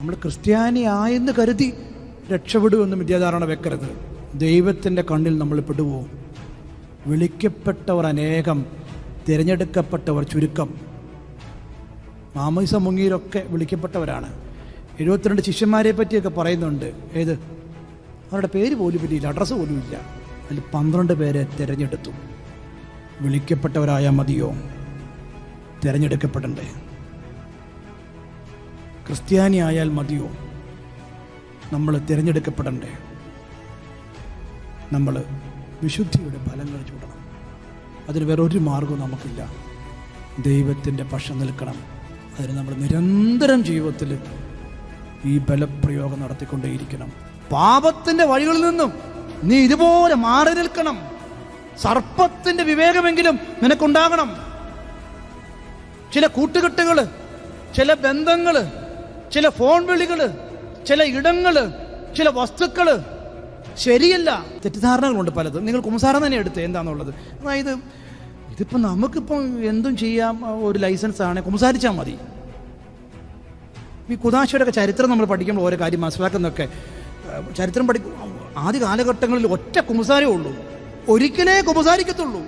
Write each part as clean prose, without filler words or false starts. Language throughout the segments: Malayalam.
നമ്മൾ ക്രിസ്ത്യാനിയായെന്ന് കരുതി രക്ഷപ്പെടുമെന്ന് മിഥ്യാധാരണ വെക്കരുത്. ദൈവത്തിൻ്റെ കണ്ണിൽ നമ്മൾ പെട്ടുപോകും. വിളിക്കപ്പെട്ടവർ അനേകം, തിരഞ്ഞെടുക്കപ്പെട്ടവർ ചുരുക്കം. മാമോദിസ മുങ്ങിയവരൊക്കെ വിളിക്കപ്പെട്ടവരാണ്. 72 ശിഷ്യന്മാരെ പറ്റിയൊക്കെ പറയുന്നുണ്ട്. ഏത് അവരുടെ പേര് പോലും ഇല്ല, അഡ്രസ്സ് പോലും ഇല്ല. അതിൽ 12 പേരെ തിരഞ്ഞെടുത്തു. വിളിക്കപ്പെട്ടവരായാൽ മതിയോ? തിരഞ്ഞെടുക്കപ്പെടണ്ടേ? ക്രിസ്ത്യാനി ആയാൽ മതിയോ? നമ്മൾ തിരഞ്ഞെടുക്കപ്പെടണ്ടേ? നമ്മൾ വിശുദ്ധിയുടെ ഫലങ്ങൾ ചൂടണം. അതിന് വേറൊരു മാർഗവും നമുക്കില്ല. ദൈവത്തിൻ്റെ പക്ഷം നിൽക്കണം. അതിന് നമ്മൾ നിരന്തരം ജീവിതത്തിൽ ഈ ബലപ്രയോഗം നടത്തിക്കൊണ്ടേയിരിക്കണം. പാപത്തിൻ്റെ വഴികളിൽ നിന്നും നീ ഇതുപോലെ മാറി നിൽക്കണം. സർപ്പത്തിൻ്റെ വിവേകമെങ്കിലും നിനക്കുണ്ടാകണം. ചില കൂട്ടുകെട്ടുകൾ, ചില ബന്ധങ്ങൾ, ചില ഫോൺ വിളികൾ, ചില ഇടങ്ങൾ, ചില വസ്തുക്കൾ ശരിയല്ല. തെറ്റിദ്ധാരണകളുണ്ട് പലതും. നിങ്ങൾ കുമ്പസാരം തന്നെ എടുത്ത് എന്താണെന്നുള്ളത്. അതായത് ഇതിപ്പോൾ നമുക്കിപ്പം എന്തും ചെയ്യാം. ഒരു ലൈസൻസാണ്, കുമ്പസാരിച്ചാൽ മതി. ഈ കുദാശയുടെയൊക്കെ ചരിത്രം നമ്മൾ പഠിക്കുമ്പോൾ ഓരോ കാര്യം മനസ്സിലാക്കുന്നതൊക്കെ ചരിത്രം ആദ്യ കാലഘട്ടങ്ങളിൽ ഒറ്റ കുമ്പസാരമേ ഉള്ളൂ. ഒരിക്കലേ കുമ്പസാരിക്കത്തുള്ളൂ.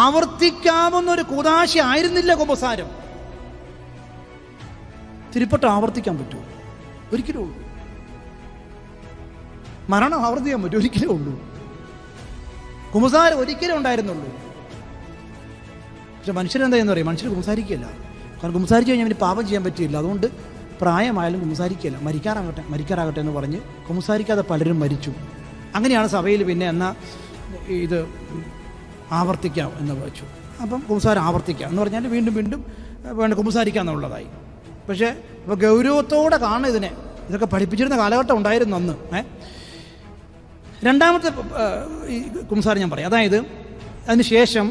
ആവർത്തിക്കാവുന്ന ഒരു കുദാശ ആയിരുന്നില്ല കുമ്പസാരം. തിരുപ്പട്ട് ആവർത്തിക്കാൻ പറ്റുമോ? ഒരിക്കലേ ഉള്ളൂ. മരണം ആവർത്തിക്കാൻ പറ്റും? ഒരിക്കലേ ഉള്ളൂ. കുമ്പസാരം ഒരിക്കലേ ഉണ്ടായിരുന്നുള്ളൂ. പക്ഷെ മനുഷ്യരെന്തായെന്ന് പറയും, മനുഷ്യർ കുമ്പസാരിക്കുകയല്ല. കാരണം കുമ്പസാരിച്ച് കഴിഞ്ഞാൽ അവന് പാപം ചെയ്യാൻ പറ്റില്ല. അതുകൊണ്ട് പ്രായമായാലും കുമ്പസാരിക്കുകയല്ല. മരിക്കാറാകട്ടെ എന്ന് പറഞ്ഞ് കുമ്പസാരിക്കാതെ പലരും മരിച്ചു. അങ്ങനെയാണ് സഭയിൽ പിന്നെ എന്നാൽ ഇത് ആവർത്തിക്കാം എന്ന് വെച്ചു. അപ്പം കുമ്പസാരം ആവർത്തിക്കാം എന്ന് പറഞ്ഞാൽ വീണ്ടും വീണ്ടും വേണ്ട കുമ്പസാരിക്കാം എന്നുള്ളതായി. പക്ഷേ ഇപ്പോൾ ഗൗരവത്തോടെ കാണും ഇതിനെ. ഇതൊക്കെ പഠിപ്പിച്ചിരുന്ന കാലഘട്ടം ഉണ്ടായിരുന്നു അന്ന്. രണ്ടാമത്തെ ഈ കുമ്പസാരം ഞാൻ പറയും. അതായത് അതിന് ശേഷം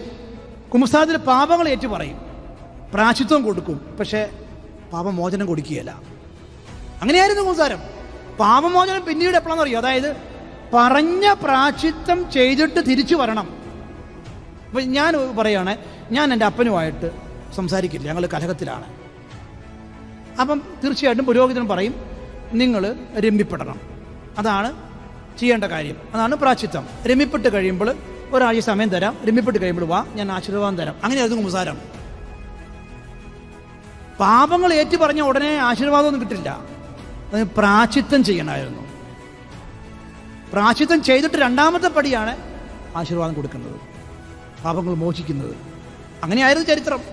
കുമ്പസാരത്തിൽ പാപങ്ങൾ ഏറ്റു പറയും, പ്രായശ്ചിത്വം കൊടുക്കും. പക്ഷേ പാപമോചനം കൊടുക്കുകയല്ല. അങ്ങനെയായിരുന്നു കുമ്പസാരം. പാപമോചനം പിന്നീട് എപ്പോഴാണെന്ന് അറിയോ? അതായത് പറഞ്ഞ പ്രായശ്ചിത്തം ചെയ്തിട്ട് തിരിച്ചു വരണം. അപ്പം ഞാൻ പറയുകയാണ്, ഞാൻ എൻ്റെ അപ്പനുമായിട്ട് സംസാരിക്കില്ല, ഞങ്ങൾ കലഹത്തിലാണ്. അപ്പം തീർച്ചയായിട്ടും പുരോഹിതൻ പറയും, നിങ്ങൾ രമ്യപ്പെടണം. അതാണ് ചെയ്യേണ്ട കാര്യം. അതാണ് പ്രായശ്ചിത്തം. രമ്യപ്പെട്ട് കഴിയുമ്പോൾ ഒരാഴ്ച സമയം തരാം, രമ്യപ്പെട്ട് കഴിയുമ്പോൾ വാ, ഞാൻ ആശീർവാദം തരാം. അങ്ങനെയായിരുന്നു കുമ്പസാരം. പാപങ്ങൾ ഏറ്റു പറഞ്ഞ ഉടനെ ആശീർവാദമൊന്നും കിട്ടില്ല. അത് പ്രായശ്ചിത്തം ചെയ്യണമായിരുന്നു. പ്രായശ്ചിത്തം ചെയ്തിട്ട് രണ്ടാമത്തെ പടിയാണ് ആശീർവാദം കൊടുക്കുന്നത്, പാപങ്ങൾ മോചിക്കുന്നത്. അങ്ങനെയായിരുന്നു ചരിത്രം.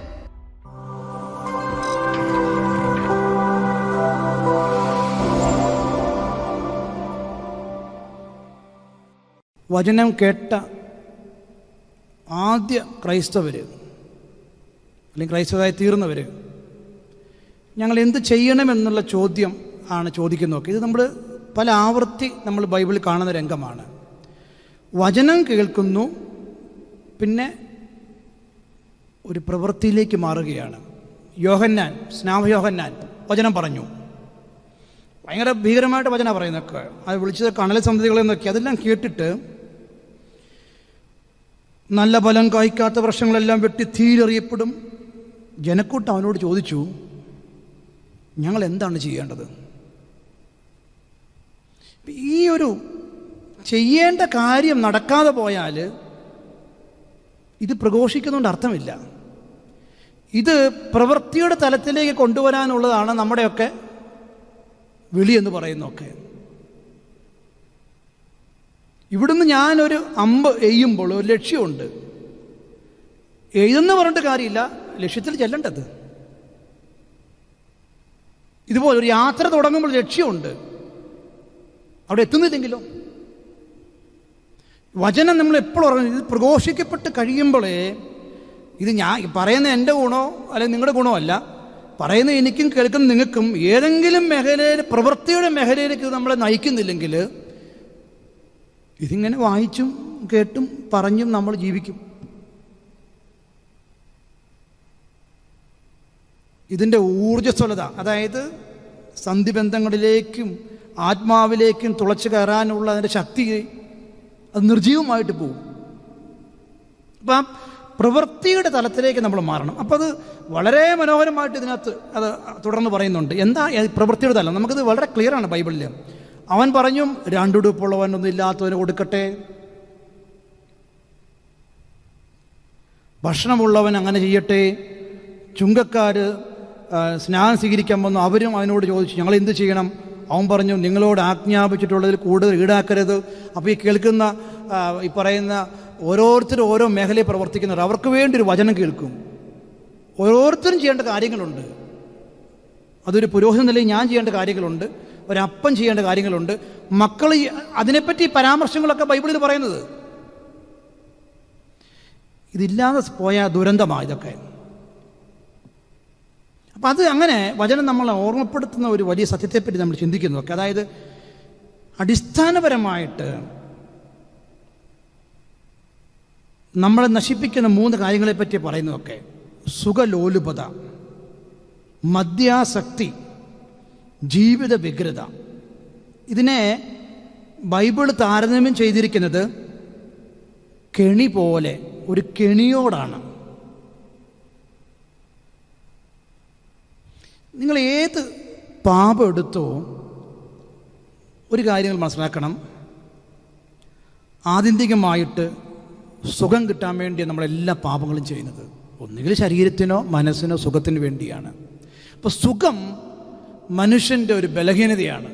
വചനം കേട്ട ആദ്യ ക്രൈസ്തവർ അല്ലെങ്കിൽ ക്രൈസ്തവരായി തീർന്നവർ ഞങ്ങൾ എന്ത് ചെയ്യണമെന്നുള്ള ചോദ്യം ആണ് ചോദിക്കുന്നതൊക്കെ. ഇത് നമ്മൾ പല ആവർത്തി നമ്മൾ ബൈബിളിൽ കാണുന്ന രംഗമാണ്. വചനം കേൾക്കുന്നു, പിന്നെ ഒരു പ്രവൃത്തിയിലേക്ക് മാറുകയാണ്. യോഹന്നാൻ, സ്നാപകയോഹന്നാൻ വചനം പറഞ്ഞു. ഭയങ്കര ഭീകരമായിട്ട് വചനം പറയുന്നതൊക്കെ, അത് വിളിച്ചത് കണൽ സന്തതികളെന്നൊക്കെ. അതെല്ലാം കേട്ടിട്ട് നല്ല ഫലം കായ്ക്കാത്ത വൃക്ഷങ്ങളെല്ലാം വെട്ടി തീരെറിയപ്പെടും. ജനക്കൂട്ടം അവനോട് ചോദിച്ചു, ഞങ്ങൾ എന്താണ് ചെയ്യേണ്ടത്? ഈ ഒരു ചെയ്യേണ്ട കാര്യം നടക്കാതെ പോയാൽ ഇത് പ്രഘോഷിക്കുന്നതുകൊണ്ട് അർത്ഥമില്ല. ഇത് പ്രവൃത്തിയുടെ തലത്തിലേക്ക് കൊണ്ടുവരാനുള്ളതാണ് നമ്മുടെയൊക്കെ വിളി എന്ന് പറയുന്നതൊക്കെ. ഇവിടുന്ന് ഞാനൊരു അമ്പ് എയ്യുമ്പോൾ ഒരു ലക്ഷ്യമുണ്ട്. എഴുതെന്ന് പറഞ്ഞിട്ട് കാര്യമില്ല, ലക്ഷ്യത്തിൽ ചെല്ലേണ്ടത്. ഇതുപോലെ ഒരു യാത്ര തുടങ്ങുമ്പോൾ ലക്ഷ്യമുണ്ട്, അവിടെ എത്തുന്നില്ലെങ്കിലോ? വചനം നമ്മൾ എപ്പോഴും പറഞ്ഞു, ഇത് പ്രഘോഷിക്കപ്പെട്ട് കഴിയുമ്പോഴേ, ഇത് ഞാൻ പറയുന്ന എൻ്റെ ഗുണോ അല്ലെങ്കിൽ നിങ്ങളുടെ ഗുണമോ അല്ല, പറയുന്ന എനിക്കും കേൾക്കുന്ന നിങ്ങൾക്കും ഏതെങ്കിലും മേഖലയിൽ, പ്രവൃത്തിയുടെ മേഖലയിലേക്ക് നമ്മളെ നയിക്കുന്നില്ലെങ്കിൽ ഇതിങ്ങനെ വായിച്ചും കേട്ടും പറഞ്ഞും നമ്മൾ ജീവിക്കും. ഇതിൻ്റെ ഊർജ്ജസ്വലത, അതായത് സന്ധിബന്ധങ്ങളിലേക്കും ആത്മാവിലേക്കും തുളച്ചു കയറാനുള്ള അതിൻ്റെ ശക്തി അത് നിർജീവമായിട്ട് പോകും. അപ്പം പ്രവൃത്തിയുടെ തലത്തിലേക്ക് നമ്മൾ മാറണം. അപ്പോൾ അത് വളരെ മനോഹരമായിട്ട് ഇതിനകത്ത് അത് തുടർന്ന് പറയുന്നുണ്ട്. എന്താ പ്രവൃത്തിയുടെ തലം? നമുക്കിത് വളരെ ക്ലിയറാണ് ബൈബിളിൽ. അവൻ പറഞ്ഞു, രണ്ടുടുപ്പുള്ളവനൊന്നും ഇല്ലാത്തവന് കൊടുക്കട്ടെ, ഭക്ഷണമുള്ളവൻ അങ്ങനെ ചെയ്യട്ടെ. ചുങ്കക്കാർ സ്നാനം സ്വീകരിക്കാൻ വന്നു, അവരും അവനോട് ചോദിച്ചു, ഞങ്ങൾ എന്ത് ചെയ്യണം? അവൻ പറഞ്ഞു, നിങ്ങളോട് ആജ്ഞാപിച്ചിട്ടുള്ളതിൽ കൂടുതൽ ഈടാക്കരുത്. അപ്പോൾ ഈ കേൾക്കുന്ന ഈ പറയുന്ന ഓരോരുത്തരും ഓരോ മേഖലയിൽ പ്രവർത്തിക്കുന്നവർ, അവർക്ക് വേണ്ടി ഒരു വചനം കേൾക്കും. ഓരോരുത്തരും ചെയ്യേണ്ട കാര്യങ്ങളുണ്ട്. അതൊരു പുരോഹിത നിലയിൽ ഞാൻ ചെയ്യേണ്ട കാര്യങ്ങളുണ്ട്, ഒരപ്പൻ ചെയ്യേണ്ട കാര്യങ്ങളുണ്ട്, മക്കൾ. അതിനെപ്പറ്റി പരാമർശങ്ങളൊക്കെ ബൈബിളിൽ പറയുന്നത്. ഇതില്ലാതെ പോയ ദുരന്തമാണ് ഇതൊക്കെ. അപ്പം അത് അങ്ങനെ വചനം നമ്മളെ ഓർമ്മപ്പെടുത്തുന്ന ഒരു വലിയ സത്യത്തെപ്പറ്റി നമ്മൾ ചിന്തിക്കുന്നതൊക്കെ. അതായത് അടിസ്ഥാനപരമായിട്ട് നമ്മളെ നശിപ്പിക്കുന്ന 3 കാര്യങ്ങളെപ്പറ്റി പറയുന്നതൊക്കെ: സുഖലോലുപത, മദ്യാസക്തി, ജീവിത വ്യഗ്രത. ഇതിനെ ബൈബിൾ താരതമ്യം ചെയ്തിരിക്കുന്നത് കെണി പോലെ, ഒരു കെണിയോടാണ്. നിങ്ങൾ ഏത് പാപം എടുത്തോ ഒരു കാര്യങ്ങൾ മനസ്സിലാക്കണം. ആത്യന്തികമായിട്ട് സുഖം കിട്ടാൻ വേണ്ടി നമ്മളെല്ലാ പാപങ്ങളും ചെയ്യുന്നത് ഒന്നുകിൽ ശരീരത്തിനോ മനസ്സിനോ സുഖത്തിന് വേണ്ടിയാണ്. അപ്പോൾ സുഖം മനുഷ്യൻ്റെ ഒരു ബലഹീനതയാണ്.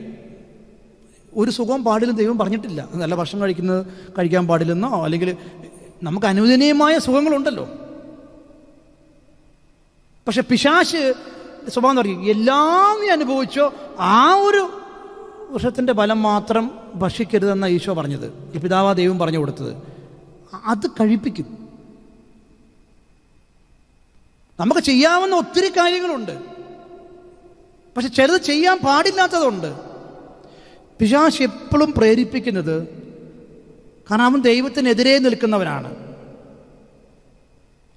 ഒരു സുഖവും പാടില്ലെന്ന് ദൈവം പറഞ്ഞിട്ടില്ല. നല്ല ഭക്ഷണം കഴിക്കാൻ പാടില്ലെന്നോ, അല്ലെങ്കിൽ നമുക്ക് അനുവദനീയമായ സുഖങ്ങളുണ്ടല്ലോ. പക്ഷെ പിശാച് സ്വഭാവം പറയും, എല്ലാം നീ അനുഭവിച്ചോ, ആ ഒരു വൃക്ഷത്തിൻ്റെ ഫലം മാത്രം ഭക്ഷിക്കരുതെന്ന ഈശോ പറഞ്ഞത്, ഈ പിതാവാ ദൈവം പറഞ്ഞു കൊടുത്തത്. അത് കഴിപ്പിക്കും. നമുക്ക് ചെയ്യാവുന്ന ഒത്തിരി കാര്യങ്ങളുണ്ട്, പക്ഷെ ചിലത് ചെയ്യാൻ പാടില്ലാത്തതുണ്ട്. പിശാച് എപ്പോഴും പ്രേരിപ്പിക്കുന്നത്, കാരണം അവൻ ദൈവത്തിനെതിരെ നിൽക്കുന്നവനാണ്.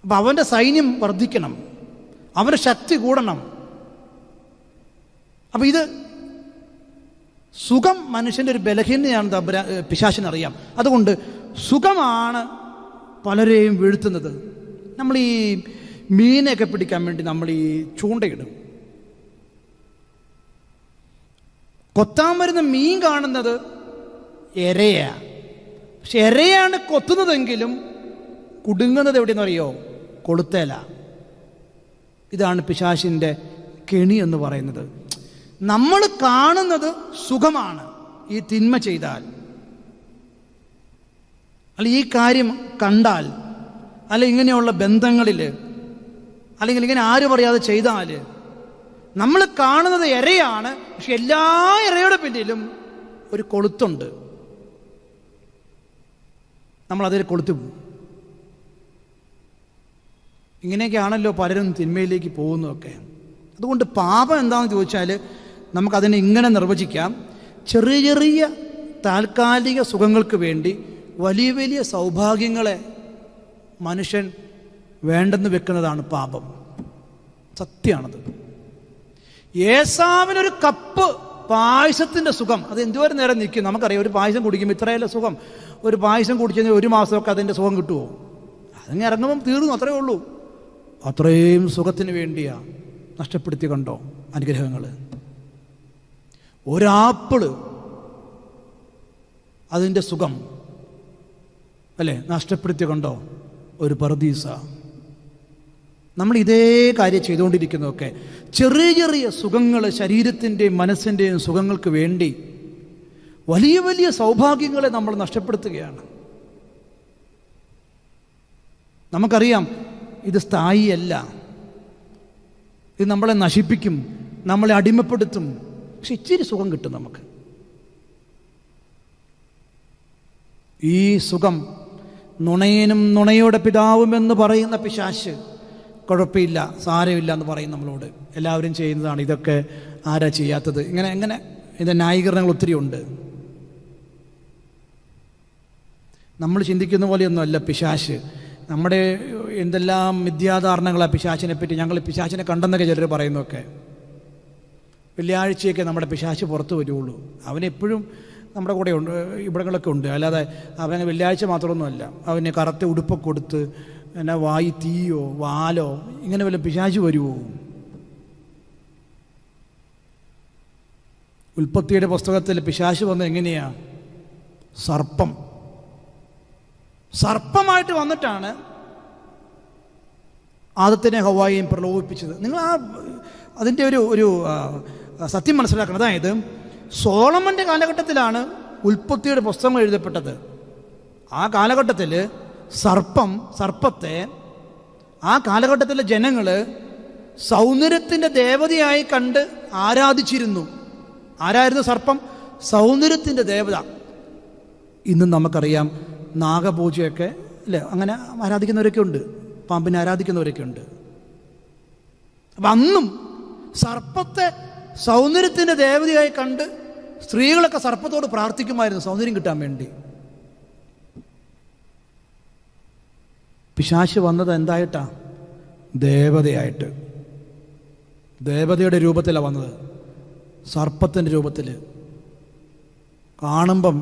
അപ്പം അവൻ്റെ സൈന്യം വർദ്ധിക്കണം, അവൻ്റെ ശക്തി കൂടണം. അപ്പം ഇത് സുഖം മനുഷ്യൻ്റെ ഒരു ബലഹീനതയാണ് പിശാചിനറിയാം. അതുകൊണ്ട് സുഖമാണ് പലരെയും വീഴ്ത്തുന്നത്. നമ്മൾ ഈ മീനെയൊക്കെ പിടിക്കാൻ വേണ്ടി നമ്മൾ ഈ ചൂണ്ടയിടും. കൊത്താൻ വരുന്ന മീൻ കാണുന്നത് എരയാണ്. പക്ഷെ എരയാണ് കൊത്തുന്നതെങ്കിലും കുടുങ്ങുന്നത് എവിടെയെന്നറിയോ? കൊളുത്തേല. ഇതാണ് പിശാചിൻ്റെ കെണി എന്ന് പറയുന്നത്. നമ്മൾ കാണുന്നത് സുഖമാണ് ഈ തിന്മ ചെയ്താൽ, അല്ല ഈ കാര്യം കണ്ടാൽ, അല്ല ഇങ്ങനെയുള്ള ബന്ധങ്ങളിൽ, അല്ലെങ്കിൽ ഇങ്ങനെ ആരും പറയാതെ ചെയ്താൽ നമ്മൾ കാണുന്നത് ഇരയാണ്. പക്ഷെ എല്ലാ ഇരയുടെ പിന്നിലും ഒരു കൊളുത്തുണ്ട്. നമ്മളതിൽ കൊളുത്തു പോകും. ഇങ്ങനെയൊക്കെയാണല്ലോ പലരും തിന്മയിലേക്ക് പോകുന്നതൊക്കെ. അതുകൊണ്ട് പാപം എന്താണെന്ന് ചോദിച്ചാൽ നമുക്കതിനെ ഇങ്ങനെ നിർവചിക്കാം: ചെറിയ ചെറിയ താൽക്കാലിക സുഖങ്ങൾക്ക് വേണ്ടി വലിയ വലിയ സൗഭാഗ്യങ്ങളെ മനുഷ്യൻ വേണ്ടെന്ന് വെക്കുന്നതാണ് പാപം. സത്യമാണത്. ഏസാവിനൊരു കപ്പ് പായസത്തിൻ്റെ സുഖം, അത് എന്തുവരെ നേരം നിൽക്കും? നമുക്കറിയാം, ഒരു പായസം കുടിക്കുമ്പോൾ ഇത്രയല്ല സുഖം. ഒരു പായസം കുടിച്ചതിന് 1 മാസമൊക്കെ അതിൻ്റെ സുഖം കിട്ടുമോ? അതങ്ങ് ഇറങ്ങുമ്പം തീർന്നു, അത്രയേ ഉള്ളൂ. അത്രയും സുഖത്തിന് വേണ്ടിയാണ് നഷ്ടപ്പെടുത്തി. കണ്ടോ അനുഗ്രഹങ്ങൾ? ഒരാപ്പിള് അതിൻ്റെ സുഖം അല്ലേ നഷ്ടപ്പെടുത്തി. കണ്ടോ ഒരു പറുദീസ? നമ്മൾ ഇതേ കാര്യം ചെയ്തുകൊണ്ടിരിക്കുന്നതൊക്കെ ചെറിയ ചെറിയ സുഖങ്ങൾ, ശരീരത്തിൻ്റെയും മനസ്സിൻ്റെയും സുഖങ്ങൾക്ക് വേണ്ടി വലിയ വലിയ സൗഭാഗ്യങ്ങളെ നമ്മൾ നഷ്ടപ്പെടുത്തുകയാണ്. നമുക്കറിയാം ഇത് സ്ഥായിയല്ല, ഇത് നമ്മളെ നശിപ്പിക്കും, നമ്മളെ അടിമപ്പെടുത്തും. പക്ഷെ ഇച്ചിരി സുഖം കിട്ടും നമുക്ക്. ഈ സുഖം നുണയനും നുണയുടെ പിതാവുമെന്ന് പറയുന്ന പിശാച് കുഴപ്പമില്ല, സാരമില്ല എന്ന് പറയും നമ്മളോട്. എല്ലാവരും ചെയ്യുന്നതാണ്, ഇതൊക്കെ ആരാ ചെയ്യാത്തത്? ഇങ്ങനെ ഇതിൻ്റെ ന്യായീകരണങ്ങൾ ഒത്തിരി ഉണ്ട്. നമ്മൾ ചിന്തിക്കുന്ന പോലെയൊന്നുമല്ല പിശാച്. നമ്മുടെ എന്തെല്ലാം മിഥ്യാധാരണകളാണ് പിശാചിനെ പറ്റി. ഞങ്ങൾ പിശാചിനെ കണ്ടെന്നൊക്കെ ചിലർ പറയുന്നതൊക്കെ. വെള്ളിയാഴ്ചയൊക്കെ നമ്മുടെ പിശാച് പുറത്ത് വരുള്ളൂ. അവനെപ്പോഴും നമ്മുടെ കൂടെ ഉണ്ട്, ഇവിടങ്ങളൊക്കെ ഉണ്ട്. അല്ലാതെ അവന് വെള്ളിയാഴ്ച മാത്രമൊന്നുമല്ല. അവന് കറുത്ത ഉടുപ്പൊക്കെ കൊടുത്ത് എന്നാ വായി തീയോ വാലോ ഇങ്ങനെ വല്ല പിശാച് വരുമോ? ഉൽപ്പത്തിയുടെ പുസ്തകത്തിൽ പിശാച് വന്നത് എങ്ങനെയാ? സർപ്പമായിട്ട് വന്നിട്ടാണ് ആദത്തിനെ ഹവ്വായെയും പ്രലോഭിപ്പിച്ചത്. നിങ്ങൾ അതിൻ്റെ ഒരു സത്യം മനസ്സിലാക്കണം. അതായത് സോളമൻ്റെ കാലഘട്ടത്തിലാണ് ഉൽപ്പത്തിയുടെ പുസ്തകം എഴുതപ്പെട്ടത്. ആ കാലഘട്ടത്തിൽ സർപ്പത്തെ ആ കാലഘട്ടത്തിലെ ജനങ്ങൾ സൗന്ദര്യത്തിൻ്റെ ദേവതയായി കണ്ട് ആരാധിച്ചിരുന്നു. ആരായിരുന്നു സർപ്പം? സൗന്ദര്യത്തിൻ്റെ ദേവത. ഇന്നും നമുക്കറിയാം നാഗപൂജയൊക്കെ അല്ലേ, അങ്ങനെ ആരാധിക്കുന്നവരൊക്കെ ഉണ്ട്, പാമ്പിനെ ആരാധിക്കുന്നവരൊക്കെ ഉണ്ട്. അപ്പം അന്നും സർപ്പത്തെ സൗന്ദര്യത്തിൻ്റെ ദേവതയായി കണ്ട് സ്ത്രീകളൊക്കെ സർപ്പത്തോട് പ്രാർത്ഥിക്കുമായിരുന്നു സൗന്ദര്യം കിട്ടാൻ വേണ്ടി. പിശാച് വന്നത് എന്തായിട്ടാ? ദേവതയായിട്ട്, ദേവതയുടെ രൂപത്തിലാണ് വന്നത്, സർപ്പത്തിൻ്റെ രൂപത്തിൽ. കാണുമ്പം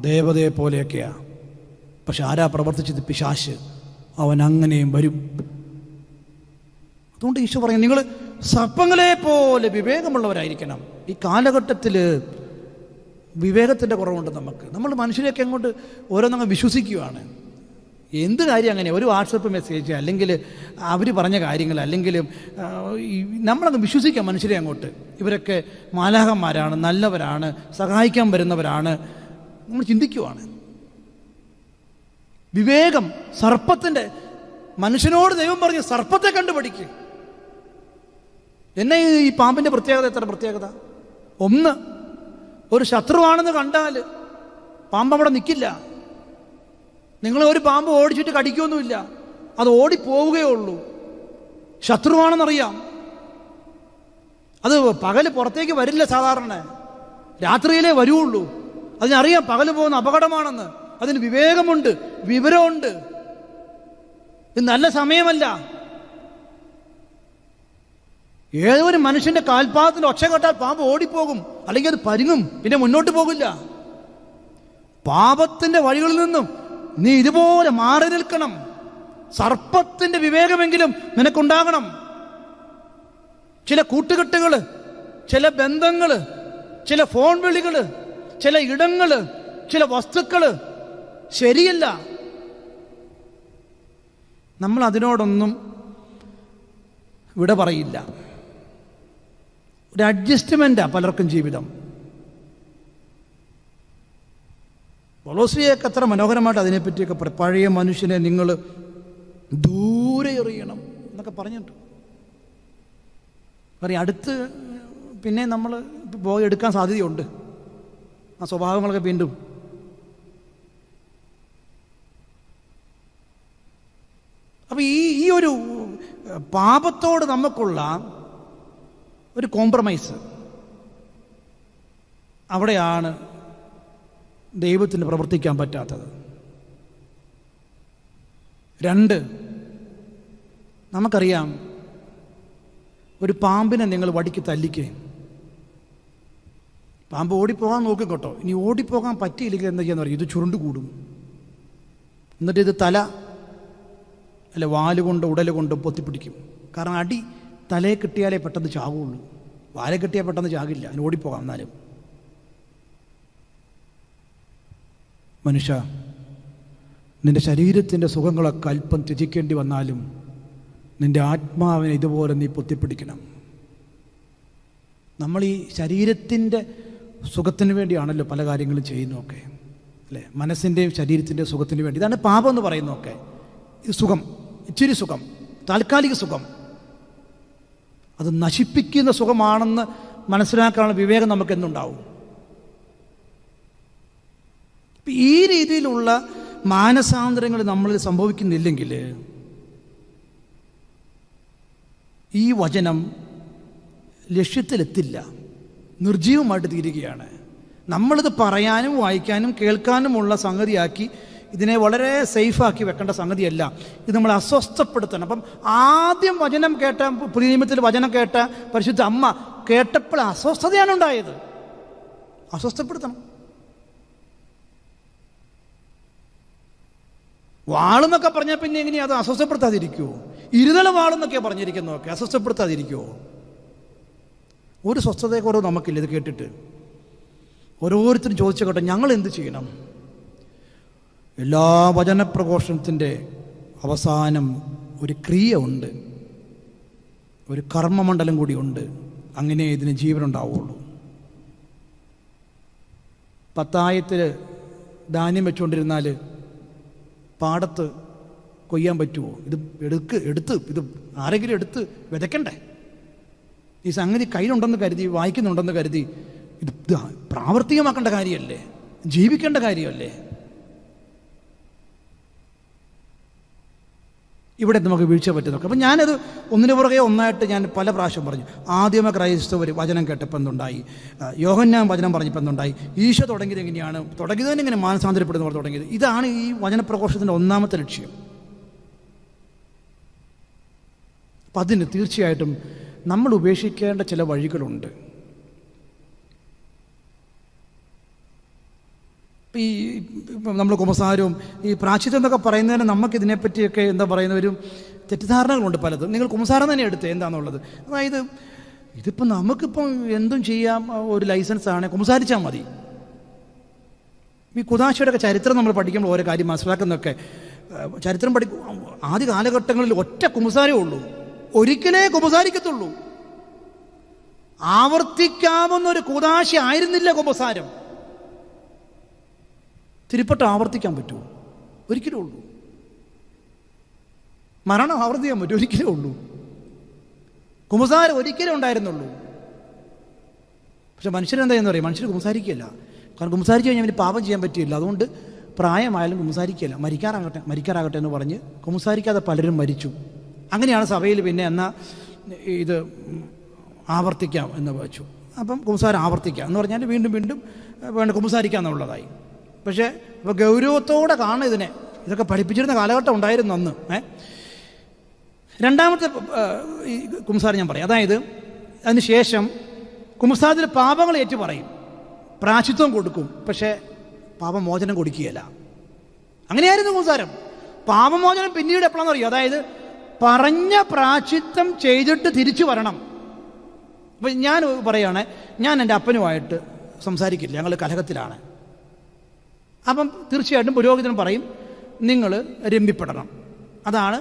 ദേവതയെ പോലെയൊക്കെയാ. പക്ഷെ ആരാ പ്രവർത്തിച്ചത്? പിശാച്. അവൻ അങ്ങനെയും വരും. അതുകൊണ്ട് ഈശോ പറയും, നിങ്ങൾ സർപ്പങ്ങളെ പോലെ വിവേകമുള്ളവരായിരിക്കണം. ഈ കാലഘട്ടത്തിൽ വിവേകത്തിൻ്റെ കുറവുണ്ട് നമുക്ക്. നമ്മൾ മനുഷ്യരെയൊക്കെ അങ്ങോട്ട് ഓരോന്നങ്ങ് വിശ്വസിക്കുകയാണ്. എന്ത് കാര്യം അങ്ങനെ ഒരു വാട്സപ്പ് മെസ്സേജ്, അല്ലെങ്കിൽ അവർ പറഞ്ഞ കാര്യങ്ങൾ, അല്ലെങ്കിൽ നമ്മളങ്ങ് വിശ്വസിക്കാം മനുഷ്യരെ അങ്ങോട്ട്. ഇവരൊക്കെ മാലാഖന്മാരാണ്, നല്ലവരാണ്, സഹായിക്കാൻ വരുന്നവരാണ്, നമ്മൾ ചിന്തിക്കുവാണ്. വിവേകം സർപ്പത്തിൻ്റെ, മനുഷ്യനോട് ദൈവം പറഞ്ഞ് സർപ്പത്തെ കണ്ടുപിടിക്കുക. എന്നെ ഈ പാമ്പിൻ്റെ പ്രത്യേകത, എത്ര പ്രത്യേകത! ഒന്ന്, ഒരു ശത്രുവാണെന്ന് കണ്ടാൽ പാമ്പ് അവിടെ നിൽക്കില്ല. നിങ്ങൾ ഒരു പാമ്പ് ഓടിച്ചിട്ട് കടിക്കൊന്നുമില്ല, അത് ഓടിപ്പോവുകയേ ഉള്ളൂ. ശത്രുവാണെന്നറിയാം. അത് പകല് പുറത്തേക്ക് വരില്ല, സാധാരണ രാത്രിയിലേ വരുള്ളൂ. അതിനറിയാം പകല് പോകുന്ന അപകടമാണെന്ന്. അതിന് വിവേകമുണ്ട്, വിവരമുണ്ട്. ഇത് നല്ല സമയമല്ല. ഏതൊരു മനുഷ്യന്റെ കാൽപാദത്തിൽ ഒച്ച കേട്ടാൽ പാമ്പ് ഓടിപ്പോകും, അല്ലെങ്കിൽ അത് പരുങ്ങും, പിന്നെ മുന്നോട്ട് പോകില്ല. പാപത്തിന്റെ വഴികളിൽ നിന്നും നീ ഇതുപോലെ മാറി നിൽക്കണം. സർപ്പത്തിന്റെ വിവേകമെങ്കിലും നിനക്കുണ്ടാകണം. ചില കൂട്ടുകെട്ടുകള്, ചില ബന്ധങ്ങള്, ചില ഫോൺ വിളികള്, ചില ഇടങ്ങള്, ചില വസ്തുക്കള് ശരിയല്ല. നമ്മൾ അതിനോടൊന്നും വിട പറയില്ല. ഒരു അഡ്ജസ്റ്റ്മെന്റാ പലർക്കും ജീവിതം. പൗലോസ്ലിഹയൊക്കെ അത്ര മനോഹരമായിട്ട് അതിനെപ്പറ്റിയൊക്കെ പഴയ മനുഷ്യനെ നിങ്ങൾ ദൂരെ എറിയണം എന്നൊക്കെ പറഞ്ഞിട്ടുണ്ട്. പറയും അടുത്ത് പിന്നെ നമ്മൾ പോയി എടുക്കാൻ സാധ്യതയുണ്ട് ആ സ്വഭാവങ്ങളൊക്കെ വീണ്ടും. അപ്പം ഈ ഒരു പാപത്തോട് നമുക്കുള്ള ഒരു കോംപ്രമൈസ്, അവിടെയാണ് ദൈവത്തിന് പ്രവർത്തിക്കാൻ പറ്റാത്തത്. രണ്ട്, നമുക്കറിയാം ഒരു പാമ്പിനെ നിങ്ങൾ വടിക്ക് തല്ലിക്കേ, പാമ്പ് ഓടിപ്പോകാൻ നോക്കും കേട്ടോ. ഇനി ഓടിപ്പോകാൻ പറ്റിയില്ലെങ്കിൽ എന്താ ചെയ്യാന്ന് പറയും, ഇത് ചുരുണ്ട് കൂടും. എന്നിട്ട് ഇത് തല അല്ല വാലുകൊണ്ട് ഉടലുകൊണ്ട് പൊത്തിപ്പിടിക്കും. കാരണം അടി തലയെ കിട്ടിയാലേ പെട്ടെന്ന് ചാകുള്ളൂ, വാലെ കിട്ടിയാൽ പെട്ടെന്ന് ചാകില്ല. അതിന് ഓടിപ്പോകാം. എന്നാലും മനുഷ്യ, നിന്റെ ശരീരത്തിൻ്റെ സുഖങ്ങളൊക്കെ അല്പം ത്യജിക്കേണ്ടി വന്നാലും നിന്റെ ആത്മാവിനെ ഇതുപോലെ നീ പൊത്തിപ്പിടിക്കണം. നമ്മൾ ഈ ശരീരത്തിൻ്റെ സുഖത്തിന് വേണ്ടിയാണല്ലോ പല കാര്യങ്ങളും ചെയ്യുന്നതൊക്കെ, അല്ലേ? മനസ്സിൻ്റെയും ശരീരത്തിൻ്റെയും സുഖത്തിന് വേണ്ടി. ഇതാണ് പാപം എന്ന് പറയുന്നതൊക്കെ. ഈ സുഖം, ഇച്ചിരി സുഖം, താൽക്കാലിക സുഖം, അത് നശിപ്പിക്കുന്ന സുഖമാണെന്ന് മനസ്സിലാക്കാനുള്ള വിവേകം നമുക്ക് എന്നുണ്ടാവും. ഈ രീതിയിലുള്ള മാനസാന്തരങ്ങൾ നമ്മളിൽ സംഭവിക്കുന്നില്ലെങ്കിൽ ഈ വചനം ലക്ഷ്യത്തിലെത്തില്ല, നിർജീവമായിട്ട് തീരുകയാണ്. നമ്മളിത് പറയാനും വായിക്കാനും കേൾക്കാനുമുള്ള സംഗതിയാക്കി ഇതിനെ വളരെ സേഫാക്കി വെക്കേണ്ട സംഗതിയല്ല. ഇത് നമ്മൾ അസ്വസ്ഥപ്പെടുത്തണം. അപ്പം ആദ്യം വചനം കേട്ട, പുതിയ നിയമത്തിൽ വചനം കേട്ട പരിശുദ്ധ അമ്മ കേട്ടപ്പോൾ അസ്വസ്ഥതയാണ് ഉണ്ടായത്. അസ്വസ്ഥപ്പെടുത്തണം. വാളെന്നൊക്കെ പറഞ്ഞാൽ പിന്നെ എങ്ങനെയാ അത് അസ്വസ്ഥപ്പെടുത്താതിരിക്കുമോ? ഇരുതല വാളെന്നൊക്കെയാണ് പറഞ്ഞിരിക്കുന്നതൊക്കെ അസ്വസ്ഥപ്പെടുത്താതിരിക്കുമോ? ഒരു സ്വസ്ഥതയെക്കുറവ് നമുക്കില്ല. ഇത് കേട്ടിട്ട് ഓരോരുത്തരും ചോദിച്ചോട്ടെ, ഞങ്ങൾ എന്ത് ചെയ്യണം? എല്ലാ വചനപ്രഘോഷണത്തിൻ്റെ അവസാനം ഒരു ക്രിയ ഉണ്ട്, ഒരു കർമ്മമണ്ഡലം കൂടി ഉണ്ട്. അങ്ങനെ ഇതിന് ജീവനുണ്ടാവുള്ളൂ. പത്തായത്തിൽ ധാന്യം വെച്ചുകൊണ്ടിരുന്നാൽ പാടത്ത് കൊയ്യാൻ പറ്റുമോ? ഇത് എടുത്ത് ഇത് ആരെങ്കിലും എടുത്ത് വിതയ്ക്കണ്ടേ? ഈ സംഗതി കയ്യിലുണ്ടെന്ന് കരുതി, വായിക്കുന്നുണ്ടെന്ന് കരുതി ഇത് പ്രാവർത്തികമാക്കേണ്ട കാര്യമല്ലേ? ജീവിക്കേണ്ട കാര്യമല്ലേ? ഇവിടെ നമുക്ക് വീഴ്ച പറ്റുന്നൊക്കെ. അപ്പം ഞാനത് ഒന്നിനു പുറകെ ഒന്നായിട്ട് ഞാൻ പല പ്രാവശ്യം പറഞ്ഞു. ആദ്യമേ ക്രൈസ്തവർ വചനം കേട്ടപ്പോൾ എന്തുണ്ടായി? യോഹന്നാൻ വചനം പറഞ്ഞപ്പോൾ എന്തുണ്ടായി? ഈശോ തുടങ്ങിയത് എങ്ങനെയാണ്? തുടങ്ങിയതിന് ഇങ്ങനെ മാനസാന്തരപ്പെടുന്നവർ തുടങ്ങിയത്. ഇതാണ് ഈ വചനപ്രഘോഷത്തിൻ്റെ ഒന്നാമത്തെ ലക്ഷ്യം. അപ്പം അതിന് തീർച്ചയായിട്ടും നമ്മൾ ഉപേക്ഷിക്കേണ്ട ചില വഴികളുണ്ട്. ഈ നമ്മൾ കുമ്പസാരവും ഈ പ്രാശ്ചിത്വം എന്നൊക്കെ പറയുന്നതിന് നമുക്കിതിനെപ്പറ്റിയൊക്കെ എന്താ പറയുന്ന ഒരു തെറ്റിദ്ധാരണകളുണ്ട് പലതും. നിങ്ങൾ കുമ്പസാരം തന്നെ എടുത്ത് എന്താണെന്നുള്ളത്. അതായത് ഇതിപ്പോൾ നമുക്കിപ്പം എന്തും ചെയ്യാം, ഒരു ലൈസൻസാണ്, കുമ്പസാരിച്ചാൽ മതി. ഈ കുദാശയുടെയൊക്കെ ചരിത്രം നമ്മൾ പഠിക്കുമ്പോൾ ഓരോ കാര്യം മനസ്സിലാക്കുന്നതൊക്കെ ചരിത്രം ആദ്യ കാലഘട്ടങ്ങളിൽ ഒറ്റ കുമ്പസാരമേ ഉള്ളൂ, ഒരിക്കലേ കുമ്പസാരിക്കത്തുള്ളൂ. ആവർത്തിക്കാവുന്ന ഒരു കുദാശ ആയിരുന്നില്ല കുമ്പസാരം. തിരുപ്പട്ട് ആവർത്തിക്കാൻ പറ്റുമോ? ഒരിക്കലേ ഉള്ളൂ. മരണം ആവർത്തിക്കാൻ പറ്റും? ഒരിക്കലേ ഉള്ളൂ. കുമ്പസാരം ഒരിക്കലേ ഉണ്ടായിരുന്നുള്ളൂ. പക്ഷെ മനുഷ്യരെന്താ എന്ന് പറയും? മനുഷ്യർ കുമ്പസാരിക്കുകയല്ല. കാരണം കുമ്പസാരിച്ച് കഴിഞ്ഞാൽ അവന് പാപം ചെയ്യാൻ പറ്റില്ല. അതുകൊണ്ട് പ്രായമായാലും കുമ്പസാരിക്കുകയല്ല. മരിക്കാറാകട്ടെ എന്ന് പറഞ്ഞ് കുമ്പസാരിക്കാതെ പലരും മരിച്ചു. അങ്ങനെയാണ് സഭയിൽ പിന്നെ എന്നാൽ ഇത് ആവർത്തിക്കാം എന്ന് വെച്ചു. അപ്പം കുമ്പസാരം ആവർത്തിക്കാം എന്ന് പറഞ്ഞാൽ വീണ്ടും വീണ്ടും വേണ്ട കുമ്പസാരിക്കാം എന്നുള്ളതായി. പക്ഷേ ഇപ്പോൾ ഗൗരവത്തോടെ കാണും ഇതിനെ. ഇതൊക്കെ പഠിപ്പിച്ചിരുന്ന കാലഘട്ടം ഉണ്ടായിരുന്നു അന്ന്. രണ്ടാമത്തെ ഈ കുമ്പസാരം ഞാൻ പറയാം. അതായത് അതിന് ശേഷം കുമ്പസാരത്തിൽ പാപങ്ങൾ ഏറ്റു പറയും, പ്രാശ്ചിത്വം കൊടുക്കും, പക്ഷേ പാപമോചനം കൊടുക്കുകയില്ല. അങ്ങനെയായിരുന്നു കുമ്പസാരം. പാപമോചനം പിന്നീട് എപ്പോഴാണെന്ന് അറിയോ? അതായത് പറഞ്ഞ പ്രാശ്ചിത്വം ചെയ്തിട്ട് തിരിച്ചു വരണം. അപ്പം ഞാൻ പറയുകയാണ്, ഞാൻ എൻ്റെ അപ്പനുമായിട്ട് സംസാരിക്കില്ല, ഞങ്ങൾ കലഹത്തിലാണ്. അപ്പം തീർച്ചയായിട്ടും പുരോഹിതൻ പറയും, നിങ്ങൾ രമ്യപ്പെടണം. അതാണ്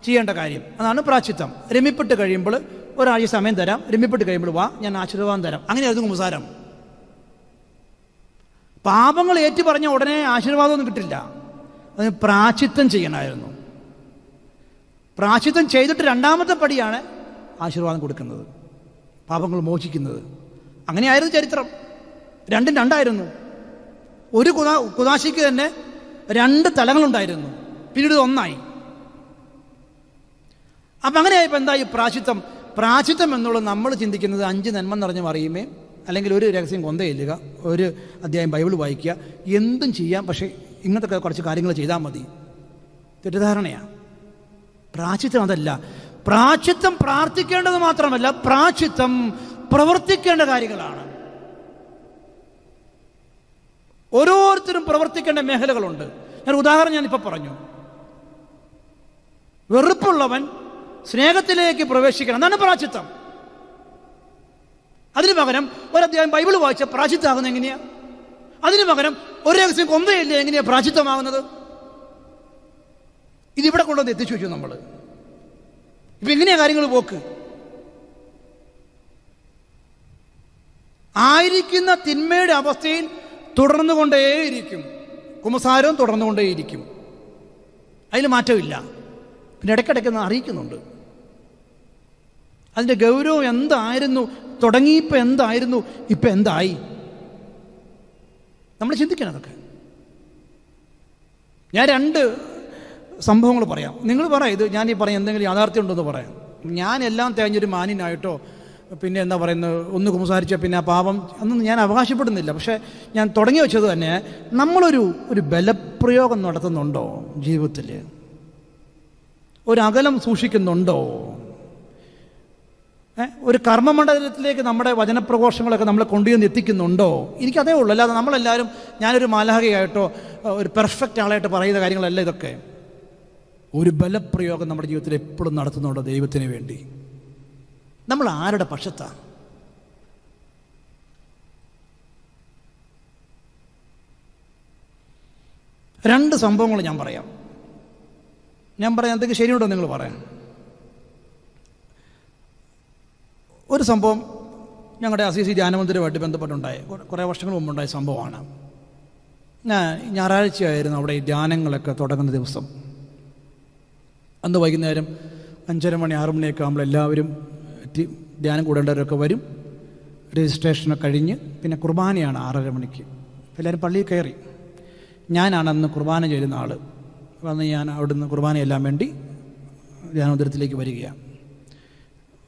ചെയ്യേണ്ട കാര്യം. അതാണ് പ്രാശ്ചിത്വം. രമ്യപ്പെട്ട് കഴിയുമ്പോൾ ഒരാഴ്ച സമയം തരാം, രമ്യപ്പെട്ട് കഴിയുമ്പോൾ വാ, ഞാൻ ആശീർവാദം തരാം. അങ്ങനെയായിരുന്നു കുമ്പസാരം. പാപങ്ങൾ ഏറ്റു പറഞ്ഞ ഉടനെ ആശീർവാദമൊന്നും കിട്ടില്ല. അതിന് പ്രാശ്ചിത്വം ചെയ്യണമായിരുന്നു. പ്രാശ്ചിത്വം ചെയ്തിട്ട് രണ്ടാമത്തെ പടിയാണ് ആശീർവാദം കൊടുക്കുന്നത്, പാപങ്ങൾ മോചിക്കുന്നത്. അങ്ങനെയായിരുന്നു ചരിത്രം. രണ്ടും രണ്ടായിരുന്നു. ഒരു കുദാശിക്ക് തന്നെ രണ്ട് തലങ്ങളുണ്ടായിരുന്നു, പിന്നീട് ഒന്നായി. അപ്പം അങ്ങനെയായപ്പോൾ എന്തായി? പ്രാശ്ചിത്വം എന്നുള്ളത് നമ്മൾ ചിന്തിക്കുന്നത് 5 നന്മ നിറഞ്ഞ മറിയുമേ, അല്ലെങ്കിൽ ഒരു രഹസ്യം കൊന്തയില്ലുക, ഒരു അധ്യായം ബൈബിൾ വായിക്കുക, എന്തും ചെയ്യാം, പക്ഷേ ഇങ്ങനത്തെ കുറച്ച് കാര്യങ്ങൾ ചെയ്താൽ മതി. തെറ്റിദ്ധാരണയാണ്. പ്രാശ്ചിത്വം അതല്ല. പ്രാശ്ചിത്വം പ്രാർത്ഥിക്കേണ്ടത് മാത്രമല്ല, പ്രാശ്ചിത്വം പ്രവർത്തിക്കേണ്ട കാര്യങ്ങളാണ്. ഓരോരുത്തരും പ്രവർത്തിക്കേണ്ട മേഖലകളുണ്ട്. ഞാൻ ഉദാഹരണം ഞാനിപ്പോൾ പറഞ്ഞു. വെറുപ്പുള്ളവൻ സ്നേഹത്തിലേക്ക് പ്രവേശിക്കണം, അതാണ് പ്രാശ്ചിത്വം. അതിനു പകരം ഒരധ്യായം ബൈബിൾ വായിച്ച പ്രാശ്ചിത്തമാകുന്നത് എങ്ങനെയാ? അതിനു പകരം ഒരു രഹസ്യം കൊന്തയില്ല, എങ്ങനെയാ പ്രാശ്ചിത്തമാകുന്നത്? ഇതിവിടെ കൊണ്ടുവന്ന് എത്തിച്ചു വെച്ചു നമ്മൾ. ഇപ്പം എങ്ങനെയാ കാര്യങ്ങൾ പോക്ക്? ആയിരിക്കുന്ന തിന്മയുടെ അവസ്ഥയിൽ തുടർന്നുകൊണ്ടേയിരിക്കും. കുമ്പസാരവും തുടർന്നുകൊണ്ടേയിരിക്കും. അതിൽ മാറ്റമില്ല. പിന്നെ ഇടയ്ക്കിടയ്ക്കൊന്ന് അറിയിക്കുന്നുണ്ട്. അതിൻ്റെ ഗൗരവം എന്തായിരുന്നു, തുടങ്ങിയപ്പോൾ എന്തായിരുന്നു, ഇപ്പം എന്തായി, നമ്മൾ ചിന്തിക്കണം അതൊക്കെ. ഞാൻ 2 സംഭവങ്ങൾ പറയാം. നിങ്ങൾ പറയാം, ഇത് ഞാൻ ഈ പറയാം എന്തെങ്കിലും യാഥാർത്ഥ്യം ഉണ്ടെന്ന് പറയാം. ഞാൻ എല്ലാം തേഞ്ഞൊരു മാന്യനായിട്ടോ പിന്നെ എന്താ പറയുന്നത് ഒന്ന് കുമ്പസാരിച്ച പിന്നെ ആ പാപം അതൊന്നും ഞാൻ അവകാശപ്പെടുന്നില്ല. പക്ഷേ ഞാൻ തുടങ്ങി വെച്ചത് തന്നെ, നമ്മളൊരു ബലപ്രയോഗം നടത്തുന്നുണ്ടോ ജീവിതത്തിൽ? ഒരു അകലം സൂക്ഷിക്കുന്നുണ്ടോ? ഒരു കർമ്മമണ്ഡലത്തിലേക്ക് നമ്മുടെ വചനപ്രഘോഷങ്ങളൊക്കെ നമ്മളെ കൊണ്ടുവന്ന് എത്തിക്കുന്നുണ്ടോ? എനിക്കതേ ഉള്ളൂ. അല്ലാതെ നമ്മളെല്ലാവരും ഞാനൊരു മാലാഖയായിട്ടോ ഒരു പെർഫെക്റ്റ് ആളായിട്ട് പറയുന്ന കാര്യങ്ങളല്ല ഇതൊക്കെ. ഒരു ബലപ്രയോഗം നമ്മുടെ ജീവിതത്തിൽ എപ്പോഴും നടത്തുന്നുണ്ടോ ദൈവത്തിന് വേണ്ടി? നമ്മൾ ആരുടെ പക്ഷത്താണ്? രണ്ട് സംഭവങ്ങൾ ഞാൻ പറയാം. എന്തൊക്കെ ശരിയുണ്ടോ നിങ്ങൾ പറയാം. ഒരു സംഭവം ഞങ്ങളുടെ അസീസി ധ്യാനമന്ദിരമായിട്ട് ബന്ധപ്പെട്ടുണ്ടായ കുറേ വർഷങ്ങൾ മുമ്പുണ്ടായ സംഭവമാണ്. ഞായറാഴ്ചയായിരുന്നു അവിടെ ഈ ധ്യാനങ്ങളൊക്കെ തുടങ്ങുന്ന ദിവസം. അന്ന് വൈകുന്നേരം 5:30 മണി 6 മണിയൊക്കെ ആകുമ്പോൾ എല്ലാവരും ധ്യാനം കൂടേണ്ടവരൊക്കെ വരും. രജിസ്ട്രേഷനൊക്കെ കഴിഞ്ഞ് പിന്നെ കുർബാനയാണ് 6:30 മണിക്ക്. എല്ലാവരും പള്ളിയിൽ കയറി. ഞാനാണ് അന്ന് കുർബാന ചെയ്യുന്ന ആൾ. അന്ന് ഞാൻ അവിടുന്ന് കുർബാനയെല്ലാം വേണ്ടി ധ്യാനമന്ദിരത്തിലേക്ക് വരികയാണ്.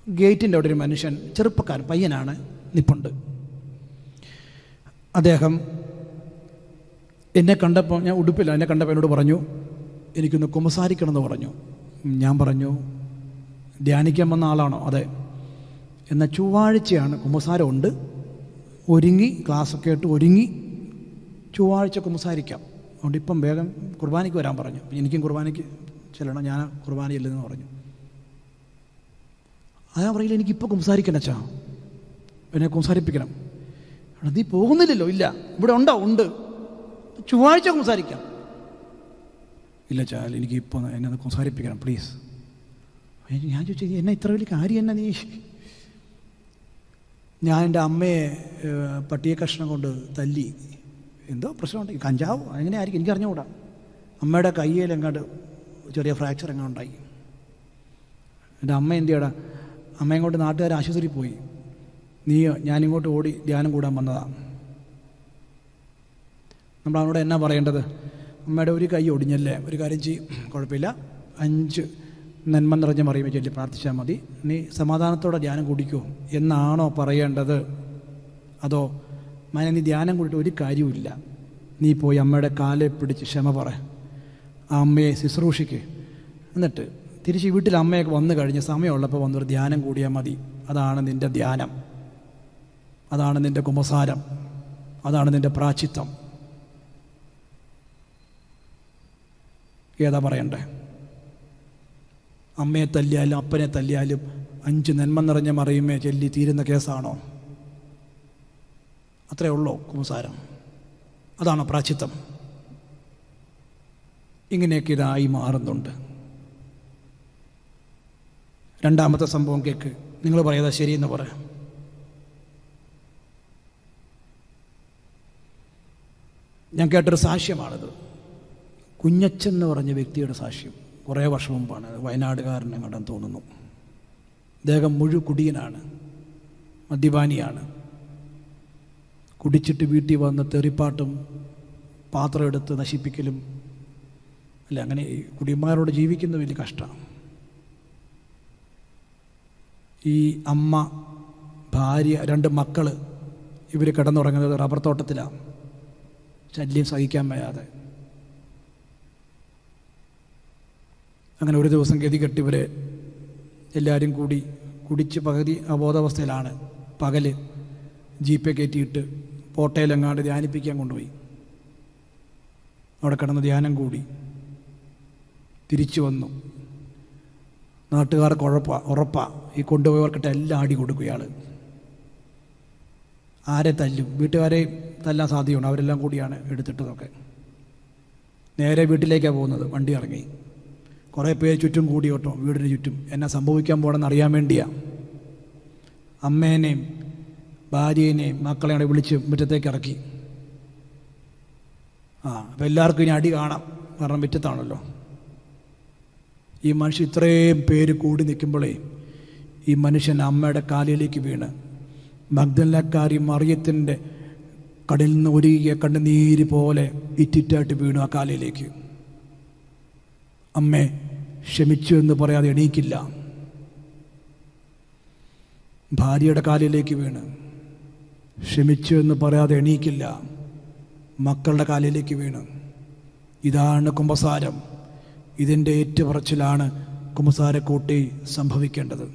ഗേറ്റിൻ്റെ അവിടെ ഒരു മനുഷ്യൻ, ചെറുപ്പക്കാരൻ പയ്യനാണ്, നിപ്പുണ്ട്. അദ്ദേഹം എന്നെ കണ്ടപ്പോൾ, ഞാൻ ഉടുപ്പില്ല, എന്നെ കണ്ടപ്പോൾ എന്നോട് പറഞ്ഞു, എനിക്കൊന്ന് കുമ്പസാരിക്കണമെന്ന് പറഞ്ഞു. ഞാൻ പറഞ്ഞു, ധ്യാനിക്കാൻ വന്ന ആളാണോ? അതെ. എന്നാൽ ചൊവ്വാഴ്ചയാണ്, കുമ്പസാരമുണ്ട്, ഒരുങ്ങി ക്ലാസ്സൊക്കെ ആയിട്ട് ഒരുങ്ങി ചൊവ്വാഴ്ച കുമ്പസാരിക്കാം, അതുകൊണ്ട് ഇപ്പം വേഗം കുർബാനയ്ക്ക് വരാൻ പറഞ്ഞു. എനിക്കും കുർബാനയ്ക്ക് ചെല്ലണം, ഞാൻ കുർബാന ചെല്ലുമെന്ന് പറഞ്ഞു. അതാ പറയില്ല, എനിക്കിപ്പോൾ കുമ്പസാരിക്കണം അച്ഛാ, എന്നെ കുമ്പസാരിപ്പിക്കണം. നീ പോകുന്നില്ലല്ലോ? ഇല്ല. ഇവിടെ ഉണ്ട്, ചൊവ്വാഴ്ച കുമ്പസാരിക്കാം. ഇല്ല അച്ഛാ, എനിക്കിപ്പോൾ എന്നെ കുമ്പസാരിപ്പിക്കണം പ്ലീസ്. ഞാൻ ചോദിച്ചു, എന്നെ ഇത്ര വലിയ കാര്യം എന്നാ നീ? ഞാൻ എൻ്റെ അമ്മയെ പട്ടിയെ കഷ്ണം കൊണ്ട് തല്ലി, എന്തോ പ്രശ്നമുണ്ട്, കഞ്ചാവ് അങ്ങനെ ആയിരിക്കും, എനിക്കറിഞ്ഞുകൂടാ. അമ്മയുടെ കയ്യിലെങ്ങാണ്ട് ചെറിയ ഫ്രാക്ചർ എങ്ങനെ ഉണ്ടായി. എൻ്റെ അമ്മ എന്ത് ചെയ്യടാ? അമ്മയും കൊണ്ട് നാട്ടുകാർ ആശുപത്രിയിൽ പോയി. ഞാനിങ്ങോട്ട് ഓടി ധ്യാനം കൂടാൻ വന്നതാണ്. നമ്മൾ അവനോട് എന്നാ പറയേണ്ടത്? അമ്മയുടെ ഒരു കൈ ഒടിഞ്ഞല്ലേ, ഒരു കാര്യം ചെയ്യും, കുഴപ്പമില്ല, 5 നന്മ നിറഞ്ഞ മറിയുമ്പോൾ ചൊല്ലി പ്രാർത്ഥിച്ചാൽ മതി, നീ സമാധാനത്തോടെ ധ്യാനം കൂടിക്കോ എന്നാണോ പറയേണ്ടത്? അതോ നീ ധ്യാനം കൂടിയിട്ട് ഒരു കാര്യവുമില്ല, നീ പോയി അമ്മയുടെ കാലെ പിടിച്ച് ക്ഷമ പറ, ആ അമ്മയെ ശുശ്രൂഷിക്ക്, എന്നിട്ട് തിരിച്ച് വീട്ടിൽ അമ്മയൊക്കെ വന്നു കഴിഞ്ഞ് സമയമുള്ളപ്പോൾ വന്നൊരു ധ്യാനം കൂടിയാൽ മതി. അതാണ് നിൻ്റെ ധ്യാനം, അതാണ് നിൻ്റെ കുമ്പസാരം, അതാണ് നിൻ്റെ പ്രായശ്ചിത്തം. ഏതാ പറയണ്ടേ? അമ്മയെ തല്ലിയാലും അപ്പനെ തല്ലിയാലും 5 നന്മ നിറഞ്ഞ മറിയുമേ ചൊല്ലി തീരുന്ന കേസാണോ? അത്രയേ ഉള്ളൂ കുമ്പസാരം? അതാണോ പ്രായശ്ചിത്തം? ഇങ്ങനെയൊക്കെ ഇതായി മാറുന്നുണ്ട്. രണ്ടാമത്തെ സംഭവം കേൾക്ക്, നിങ്ങൾ പറയാതാ ശരിയെന്ന് പറയാം. ഞാൻ കേട്ടൊരു സാക്ഷ്യമാണിത്. കുഞ്ഞച്ചൻ എന്ന് പറഞ്ഞ വ്യക്തിയുടെ സാക്ഷ്യം. കുറേ വർഷം മുമ്പാണ്, വയനാടുകാരനെ കണ്ടെന്ന് തോന്നുന്നു. അദ്ദേഹം കുടിയനാണ്, മദ്യപാനിയാണ്. കുടിച്ചിട്ട് വീട്ടിൽ വന്ന് തെറിപ്പാട്ടും പാത്രം എടുത്ത് നശിപ്പിക്കലും അല്ല, അങ്ങനെ കുടിയന്മാരോട് ജീവിക്കുന്ന വലിയ കഷ്ടമാണ്. ഈ അമ്മ, ഭാര്യ, 2 മക്കൾ ഇവർ കിടന്നുറങ്ങുന്നത് റബ്ബർ തോട്ടത്തിലാണ്, ശല്യം സഹിക്കാൻ വയ്യാതെ. അങ്ങനെ ഒരു ദിവസം ഗതികെട്ട് ഇവരെ എല്ലാവരും കൂടി കുടിച്ച് പകുതി അബോധാവസ്ഥയിലാണ്. പകല് ജീപ്പെ കയറ്റിയിട്ട് പോട്ടയിലെങ്ങാണ്ട് ധ്യാനിപ്പിക്കാൻ കൊണ്ടുപോയി. അവിടെ കിടന്ന് ധ്യാനം കൂടി തിരിച്ചു വന്നു. നാട്ടുകാർക്ക് ഉറപ്പാ ഈ കൊണ്ടുപോയവർക്കിട്ട് എല്ലാം അടി കൊടുക്കും ഇയാൾ. ആരെ തല്ലും? വീട്ടുകാരെ തല്ലാൻ സാധ്യതയുണ്ട്, അവരെല്ലാം കൂടിയാണ് എടുത്തിട്ടതൊക്കെ. നേരെ വീട്ടിലേക്കാണ് പോകുന്നത്. വണ്ടി ഇറങ്ങി കുറേ പേര് ചുറ്റും കൂടി കേട്ടോ, വീടിന് ചുറ്റും. എന്നാ സംഭവിക്കാൻ പോകണമെന്ന് അറിയാൻ വേണ്ടിയാണ്. അമ്മേനെയും ഭാര്യേനെയും മക്കളെയും വിളിച്ച് മുറ്റത്തേക്ക് ഇറക്കി. അപ്പം എല്ലാവർക്കും ഇനി അടി കാണാം, കാരണം മുറ്റത്താണല്ലോ. ഈ മനുഷ്യൻ ഇത്രയും പേര് കൂടി നിൽക്കുമ്പോഴേ ഈ മനുഷ്യൻ അമ്മയുടെ കാലിലേക്ക് വീണ് മഗ്ദലക്കാരി മറിയത്തിൻ്റെ കടലിൽ നിന്ന് ഒഴുകിയ കണ്ണുനീര് പോലെ ഇറ്റിറ്റായിട്ട് വീണു ആ കാലിലേക്ക്. അമ്മേ ക്ഷമിച്ചു എന്ന് പറയാതെ എണീക്കില്ല. ഭാര്യയുടെ കാലിലേക്ക് വീണ് ക്ഷമിച്ചു എന്ന് പറയാതെ എണീക്കില്ല. മക്കളുടെ കാലിലേക്ക് വീണ്. ഇതാണ് കുമ്പസാരം. ഇതിൻ്റെ ഏറ്റുപറച്ചിലാണ് കുമ്പസാരക്കൂട്ടി സംഭവിക്കേണ്ടത്.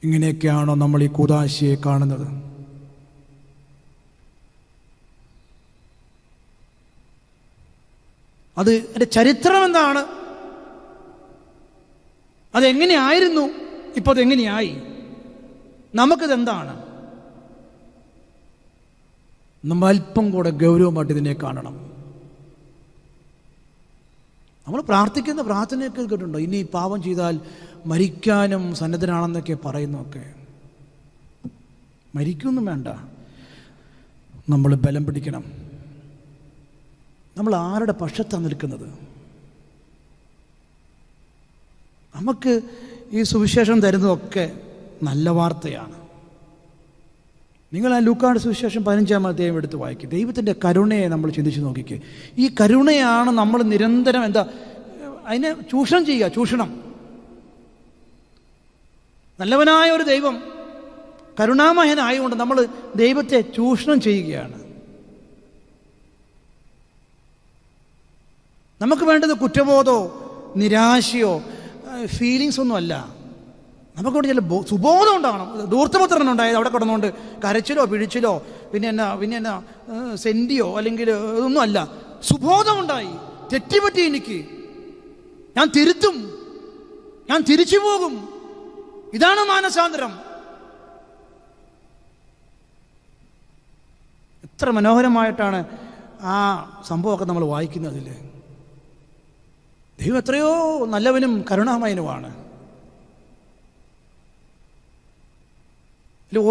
ഇങ്ങനെയൊക്കെയാണോ നമ്മൾ ഈ കൂദാശയെ കാണുന്നത്? അത് എൻ്റെ ചരിത്രം എന്താണ്? അതെങ്ങനെയായിരുന്നു, ഇപ്പോൾ അതെങ്ങനെയായി? നമുക്കിതെന്താണ്? നമ്മൾ അല്പം കൂടെ ഗൗരവമായിട്ട് ഇതിനെ കാണണം. നമ്മൾ പ്രാർത്ഥിക്കുന്ന പ്രാർത്ഥനയൊക്കെ കേട്ടിട്ടുണ്ടോ? ഇനി പാപം ചെയ്താൽ മരിക്കാനും സന്നദ്ധനാണെന്നൊക്കെ പറയുന്നൊക്കെ. മരിക്കൊന്നും വേണ്ട, നമ്മൾ ബലം പിടിക്കണം. നമ്മൾ ആരുടെ പക്ഷത്താണ് നിൽക്കുന്നത്? നമുക്ക് ഈ സുവിശേഷം തരുന്നതൊക്കെ നല്ല വാർത്തയാണ്. നിങ്ങൾ ആ ലൂക്കായുടെ സുവിശേഷം 15-ാം അധ്യായം എടുത്ത് വായിക്കുക. ദൈവത്തിൻ്റെ കരുണയെ നമ്മൾ ചിന്തിച്ച് നോക്കിക്കുക. ഈ കരുണയാണ് നമ്മൾ നിരന്തരം അതിനെ ചൂഷണം ചെയ്യുക. ചൂഷണം. നല്ലവനായ ഒരു ദൈവം കരുണാമയനായതുകൊണ്ട് നമ്മൾ ദൈവത്തെ ചൂഷണം ചെയ്യുകയാണ്. നമുക്ക് വേണ്ടത് കുറ്റബോധമോ നിരാശയോ ഫീലിങ്സ് ഒന്നുമല്ല. നമുക്കവിടെ ചില സുബോധം ഉണ്ടാകണം. ധൂർത്തപുത്രനുണ്ടായത് അവിടെ കിടന്നുകൊണ്ട് കരച്ചിലോ പിഴിച്ചിലോ പിന്നെ എന്നാ സെൻറ്റിയോ അല്ലെങ്കിൽ ഇതൊന്നും അല്ല. സുബോധമുണ്ടായി. തെറ്റുപറ്റി എനിക്ക്, ഞാൻ തിരുത്തും, ഞാൻ തിരിച്ചു പോകും. ഇതാണ് മാനസാന്തരം. എത്ര മനോഹരമായിട്ടാണ് ആ സംഭവമൊക്കെ നമ്മൾ വായിക്കുന്നതിൽ. ദൈവം എത്രയോ നല്ലവനും കരുണാമയനുമാണ്.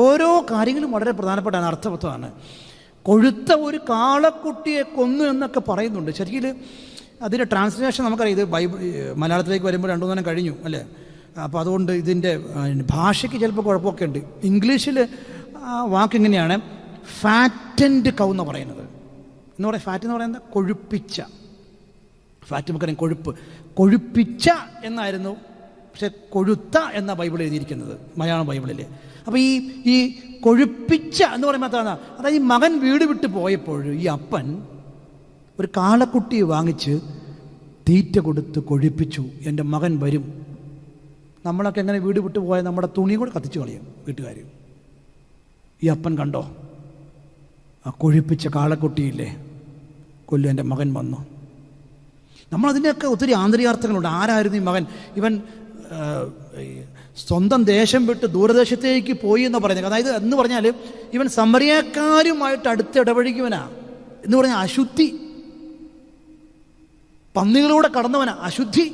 ഓരോ കാര്യങ്ങളും വളരെ പ്രധാനപ്പെട്ടാണ്, അർത്ഥവത്താണ്. കൊഴുത്ത ഒരു കാളക്കുട്ടിയെ കൊന്നു എന്നൊക്കെ പറയുന്നുണ്ട്. ശരിക്കും അതിൻ്റെ ട്രാൻസ്ലേഷൻ നമുക്കറിയാം. ഇത് മലയാളത്തിലേക്ക് വരുമ്പോൾ 2-3 കഴിഞ്ഞു അല്ലേ? അപ്പോൾ അതുകൊണ്ട് ഇതിൻ്റെ ഭാഷയ്ക്ക് ചിലപ്പോൾ കുഴപ്പമൊക്കെ ഉണ്ട്. ഇംഗ്ലീഷിൽ വാക്കിങ്ങനെയാണ് ഫാറ്റൻഡ് കൗ എന്ന് പറയുന്നത്. എന്ന് പറയാം, ഫാറ്റ് എന്ന് പറയുന്നത് കൊഴുപ്പിച്ച. ഫാറ്റ് നമുക്കറിയാം, കൊഴുപ്പിച്ച എന്നായിരുന്നു. പക്ഷെ കൊഴുത്ത എന്ന ബൈബിൾ എഴുതിയിരിക്കുന്നത്, മലയാളം ബൈബിളിൽ. അപ്പോൾ ഈ കൊഴുപ്പിച്ച എന്ന് പറയുമ്പോൾ എന്താണ്? അതായത് ഈ മകൻ വീട് വിട്ട് പോയപ്പോൾ ഈ അപ്പൻ ഒരു കാളക്കുട്ടിയെ വാങ്ങിച്ച് തീറ്റ കൊടുത്ത് കൊഴുപ്പിച്ചു. എൻ്റെ മകൻ വരും. നമ്മളൊക്കെ എങ്ങനെ വീട് വിട്ട് പോയാൽ നമ്മുടെ തുണി കൂടെ കത്തിച്ചു കളയും വീട്ടുകാർ. ഈ അപ്പൻ കണ്ടോ, ആ കൊഴുപ്പിച്ച കാളക്കുട്ടിയില്ലേ, കൊല്ലു എൻ്റെ മകൻ വന്നു. നമ്മളതിൻ്റെയൊക്കെ ഒത്തിരി ആന്തരികാർത്ഥങ്ങളുണ്ട്. ആരായിരുന്നു ഈ മകൻ? ഇവൻ സ്വന്തം ദേശം വിട്ട് ദൂരദേശത്തേക്ക് പോയി എന്ന് പറയുന്നത്. അതായത് എന്ന് പറഞ്ഞാൽ ഇവൻ സമറിയക്കാരുമായിട്ട് അടുത്ത് ഇടപഴകിയവനാ എന്ന് പറഞ്ഞാൽ അശുദ്ധി. പന്നികളിലൂടെ കടന്നവനാ, അശുദ്ധി.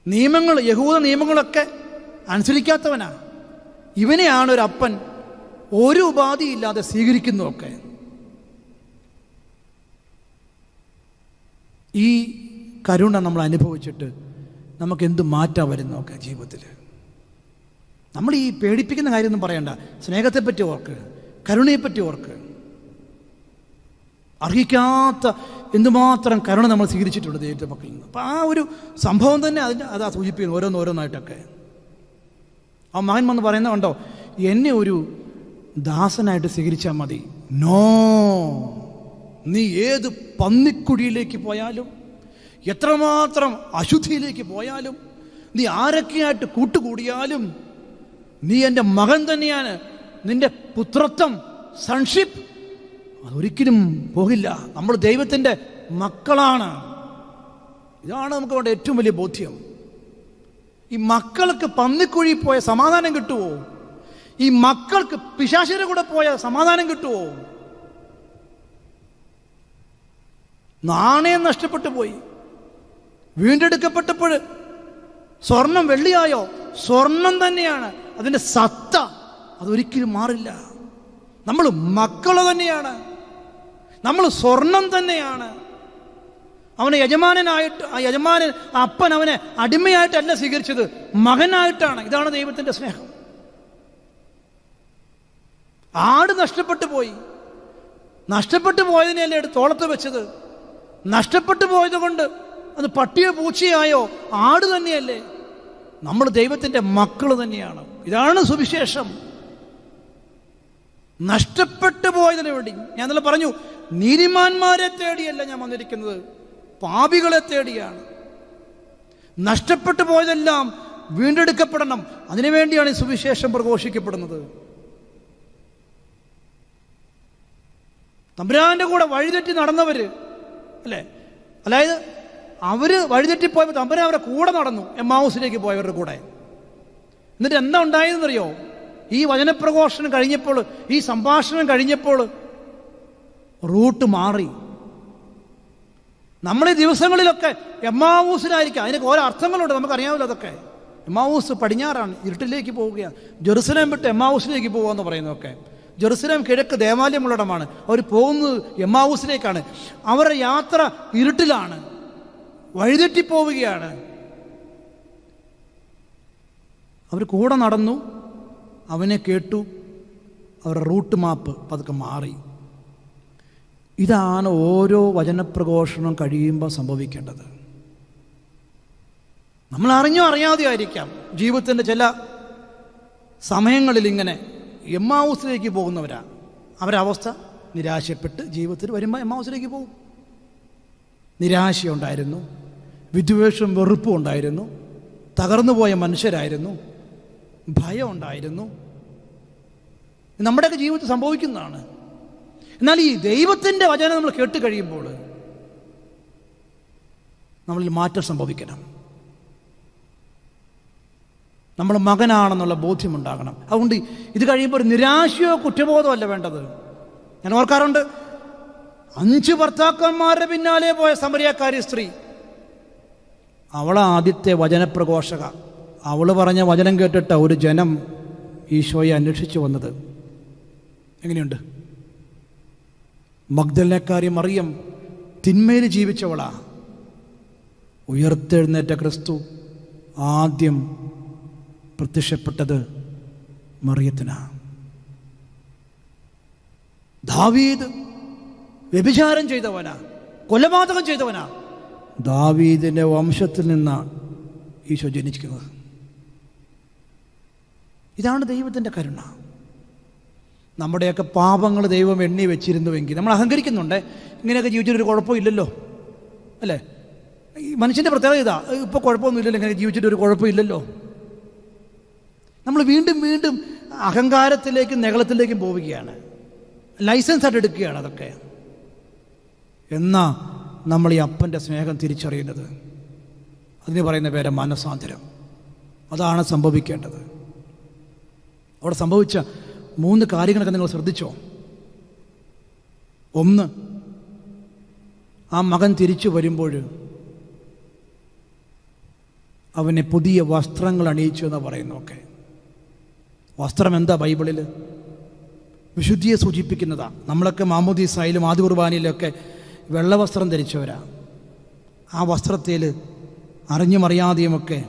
നിയമങ്ങൾ, യഹൂദ നിയമങ്ങളൊക്കെ അനുസരിക്കാത്തവനാ. ഇവനെയാണ് ഒരു അപ്പൻ ഒരു ഉപാധിയില്ലാതെ സ്വീകരിക്കുന്നതൊക്കെ. ഈ കരുണ നമ്മൾ അനുഭവിച്ചിട്ട് നമുക്ക് എന്ത് മാറ്റാൻ വരുന്നതൊക്കെ ജീവിതത്തിൽ. നമ്മൾ ഈ പേടിപ്പിക്കുന്ന കാര്യമൊന്നും പറയണ്ട. സ്നേഹത്തെപ്പറ്റി ഓർക്ക്, കരുണയെപ്പറ്റി ഓർക്ക്. അർഹിക്കാത്ത എന്തുമാത്രം കരുണ നമ്മൾ സ്വീകരിച്ചിട്ടുണ്ട് ദൈവത്തെ പക്കൽ നിന്ന്. അപ്പം ആ ഒരു സംഭവം തന്നെ അതാ സൂചിപ്പിക്കുന്നു, ഓരോന്നോരോന്നായിട്ടൊക്കെ. ആ മകൻ വന്ന് പറയുന്നത് കണ്ടോ, എന്നെ ഒരു ദാസനായിട്ട് സ്വീകരിച്ചാൽ മതി. നോ, നീ ഏത് പന്നിക്കുഴിയിലേക്ക് പോയാലും, എത്രമാത്രം അശുദ്ധിയിലേക്ക് പോയാലും, നീ ആരൊക്കെയായിട്ട് കൂട്ടുകൂടിയാലും, നീ എൻ്റെ മകൻ തന്നെയാണ്. നിന്റെ പുത്രത്വം, സൺഷിപ്പ് അതൊരിക്കലും പോകില്ല. നമ്മൾ ദൈവത്തിൻ്റെ മക്കളാണ്. ഇതാണ് നമുക്ക് വേണ്ട ഏറ്റവും വലിയ ബോധ്യം. ഈ മക്കൾക്ക് പന്നിക്കുഴി പോയ സമാധാനം കിട്ടുമോ? ഈ മക്കൾക്ക് പിശാചിന്റെ കൂടെ പോയ സമാധാനം കിട്ടുമോ? നാണയം നഷ്ടപ്പെട്ടു പോയി. വീണ്ടെടുക്കപ്പെട്ടപ്പോൾ സ്വർണം വെള്ളിയായോ? സ്വർണം തന്നെയാണ്. അതിൻ്റെ സത്ത അതൊരിക്കലും മാറില്ല. നമ്മൾ മക്കൾ തന്നെയാണ്, നമ്മൾ സ്വർണം തന്നെയാണ്. അവനെ യജമാനനായിട്ട്, ആ യജമാനൻ, അപ്പൻ അവനെ അടിമയായിട്ടല്ല സ്വീകരിച്ചത്, മകനായിട്ടാണ്. ഇതാണ് ദൈവത്തിൻ്റെ സ്നേഹം. ആട് നഷ്ടപ്പെട്ടു പോയി. നഷ്ടപ്പെട്ടു പോയതിനെയല്ലേ എടുത്ത് തോളത്ത് വെച്ചത്. നഷ്ടപ്പെട്ടു പോയത് കൊണ്ട് അത് പട്ടിയോ പൂച്ചയായോ? ആട് തന്നെയല്ലേ. നമ്മൾ ദൈവത്തിൻ്റെ മക്കൾ തന്നെയാണ്. ഇതാണ് സുവിശേഷം. നഷ്ടപ്പെട്ടു പോയതിനു വേണ്ടി ഞാൻ ഇന്നലെ പറഞ്ഞു, നീതിമാന്മാരെ തേടിയല്ല ഞാൻ വന്നിരിക്കുന്നത്, പാപികളെ തേടിയാണ്. നഷ്ടപ്പെട്ടു പോയതെല്ലാം വീണ്ടെടുക്കപ്പെടണം. അതിനുവേണ്ടിയാണ് ഈ സുവിശേഷം പ്രഘോഷിക്കപ്പെടുന്നത്. തമ്പുരാന്റെ കൂടെ വഴിതെറ്റി നടന്നവര് അല്ലേ, അതായത് അവർ വഴിതെറ്റിപ്പോയപ്പോൾ തമ്പുരാൻ അവരെ കൂടെ നടന്നു, എമ്മാവൂസിലേക്ക് പോയവരുടെ കൂടെ. എന്നിട്ട് എന്താ ഉണ്ടായതെന്നറിയോ? ഈ വചനപ്രഘോഷണം കഴിഞ്ഞപ്പോൾ, ഈ സംഭാഷണം കഴിഞ്ഞപ്പോൾ റൂട്ട് മാറി. നമ്മളീ ദിവസങ്ങളിലൊക്കെ എമ്മാവൂസിലായിരിക്കാം. അതിനൊക്കെ ഓരോ അർത്ഥങ്ങളുണ്ട്, നമുക്കറിയാമല്ലോ അതൊക്കെ. എമ്മാവൂസ് പടിഞ്ഞാറാണ്, ഇരുട്ടിലേക്ക് പോവുകയാണ്. ജെറുസലേം വിട്ട് എമ്മാവൂസിലേക്ക് പോകുകയെന്ന് പറയുന്നതൊക്കെ. ജെറുസലേം കിഴക്ക് ദേവാലയമുള്ളിടമാണ്. അവർ പോകുന്നത് എമ്മാവൂസിലേക്കാണ്. അവരുടെ യാത്ര ഇരുട്ടിലാണ്, വഴിതെറ്റിപ്പോവുകയാണ്. അവർ കൂടെ നടന്നു, അവനെ കേട്ടു, അവരുടെ റൂട്ട് മാപ്പ് പതുക്കെ മാറി. ഇതാണ് ഓരോ വചനപ്രഘോഷണം കഴിയുമ്പോൾ സംഭവിക്കേണ്ടത്. നമ്മൾ അറിഞ്ഞോ അറിയാതെ ആയിരിക്കാം ജീവിതത്തിൻ്റെ ചില സമയങ്ങളിൽ ഇങ്ങനെ എമ്മാവൂസിലേക്ക് പോകുന്നവരാ. അവരവസ്ഥ നിരാശപ്പെട്ട് ജീവിതത്തിൽ വരുമ്പോൾ എമ്മാവൂസിലേക്ക് പോകും. നിരാശയുണ്ടായിരുന്നു, വിദ്വേഷവും വെറുപ്പും ഉണ്ടായിരുന്നു, തകർന്നുപോയ മനുഷ്യരായിരുന്നു, ഭയം ഉണ്ടായിരുന്നു. നമ്മുടെയൊക്കെ ജീവിതത്തിൽ സംഭവിക്കുന്നതാണ്. എന്നാൽ ഈ ദൈവത്തിൻ്റെ വചനം നമ്മൾ കേട്ട് കഴിയുമ്പോൾ നമ്മളിൽ മാറ്റം സംഭവിക്കണം. നമ്മൾ മകനാണെന്നുള്ള ബോധ്യമുണ്ടാകണം. അതുകൊണ്ട് ഇത് കഴിയുമ്പോൾ ഒരു നിരാശയോ കുറ്റബോധമോ അല്ല വേണ്ടത്. ഞാൻ ഓർക്കാറുണ്ട്, 5 ഭർത്താക്കന്മാരുടെ പിന്നാലെ പോയ സമരിയാക്കാരി സ്ത്രീ, അവളെ ആദ്യത്തെ വചനപ്രഘോഷക. അവൾ പറഞ്ഞ വചനം കേട്ടിട്ട ഒരു ജനം ഈശോയെ അന്വേഷിച്ചു വന്നത്. എങ്ങനെയുണ്ട്? മഗ്ദലക്കാരി മറിയം തിന്മയിൽ ജീവിച്ചവളാ. ഉയർത്തെഴുന്നേറ്റ ക്രിസ്തു ആദ്യം പ്രത്യക്ഷപ്പെട്ടത് മറിയത്തിനാ. ദാവീദ് വ്യഭിചാരം ചെയ്തവനാ, കൊലപാതകം ചെയ്തവനാ. ദാവീദിന്റെ വംശത്തിൽ നിന്നാണ് ഈശോ ജനിക്കുന്നത്. ഇതാണ് ദൈവത്തിൻ്റെ കരുണ. നമ്മുടെയൊക്കെ പാപങ്ങൾ ദൈവം എണ്ണി വെച്ചിരുന്നുവെങ്കിൽ, നമ്മൾ അഹങ്കരിക്കുന്നുണ്ട്, ഇങ്ങനെയൊക്കെ ജീവിച്ചിട്ടൊരു കുഴപ്പമില്ലല്ലോ അല്ലേ? ഈ മനുഷ്യൻ്റെ പ്രത്യേകത ഇതാ, ഇപ്പോൾ കുഴപ്പമൊന്നുമില്ലല്ലോ, ഇങ്ങനെ ജീവിച്ചിട്ടൊരു കുഴപ്പമില്ലല്ലോ. നമ്മൾ വീണ്ടും വീണ്ടും അഹങ്കാരത്തിലേക്കും നെഗളത്തിലേക്കും പോവുകയാണ്, ലൈസൻസ് ആയിട്ട് എടുക്കുകയാണ് അതൊക്കെ. എന്നാ നമ്മൾ ഈ അപ്പൻ്റെ സ്നേഹം തിരിച്ചറിയുന്നത്, അതിന് പറയുന്ന പേര് മനസാന്തരം. അതാണ് സംഭവിക്കേണ്ടത്. അവിടെ സംഭവിച്ച 3 കാര്യങ്ങളൊക്കെ നിങ്ങൾ ശ്രദ്ധിച്ചോ? ഒന്ന്, ആ മകൻ തിരിച്ചു വരുമ്പോൾ അവനെ പുതിയ വസ്ത്രങ്ങൾ അണിയിച്ചു എന്നാണ് പറയുന്നതൊക്കെ. വസ്ത്രം എന്താ ബൈബിളിൽ? വിശുദ്ധിയെ സൂചിപ്പിക്കുന്നതാണ്. നമ്മളൊക്കെ മാമോദീസായിലും ആദ്യ കുർബാനയിലൊക്കെ വെള്ളവസ്ത്രം ധരിച്ചവരാ. ആ വസ്ത്രത്തിൽ അറിഞ്ഞും അറിയാതെയുമൊക്കെ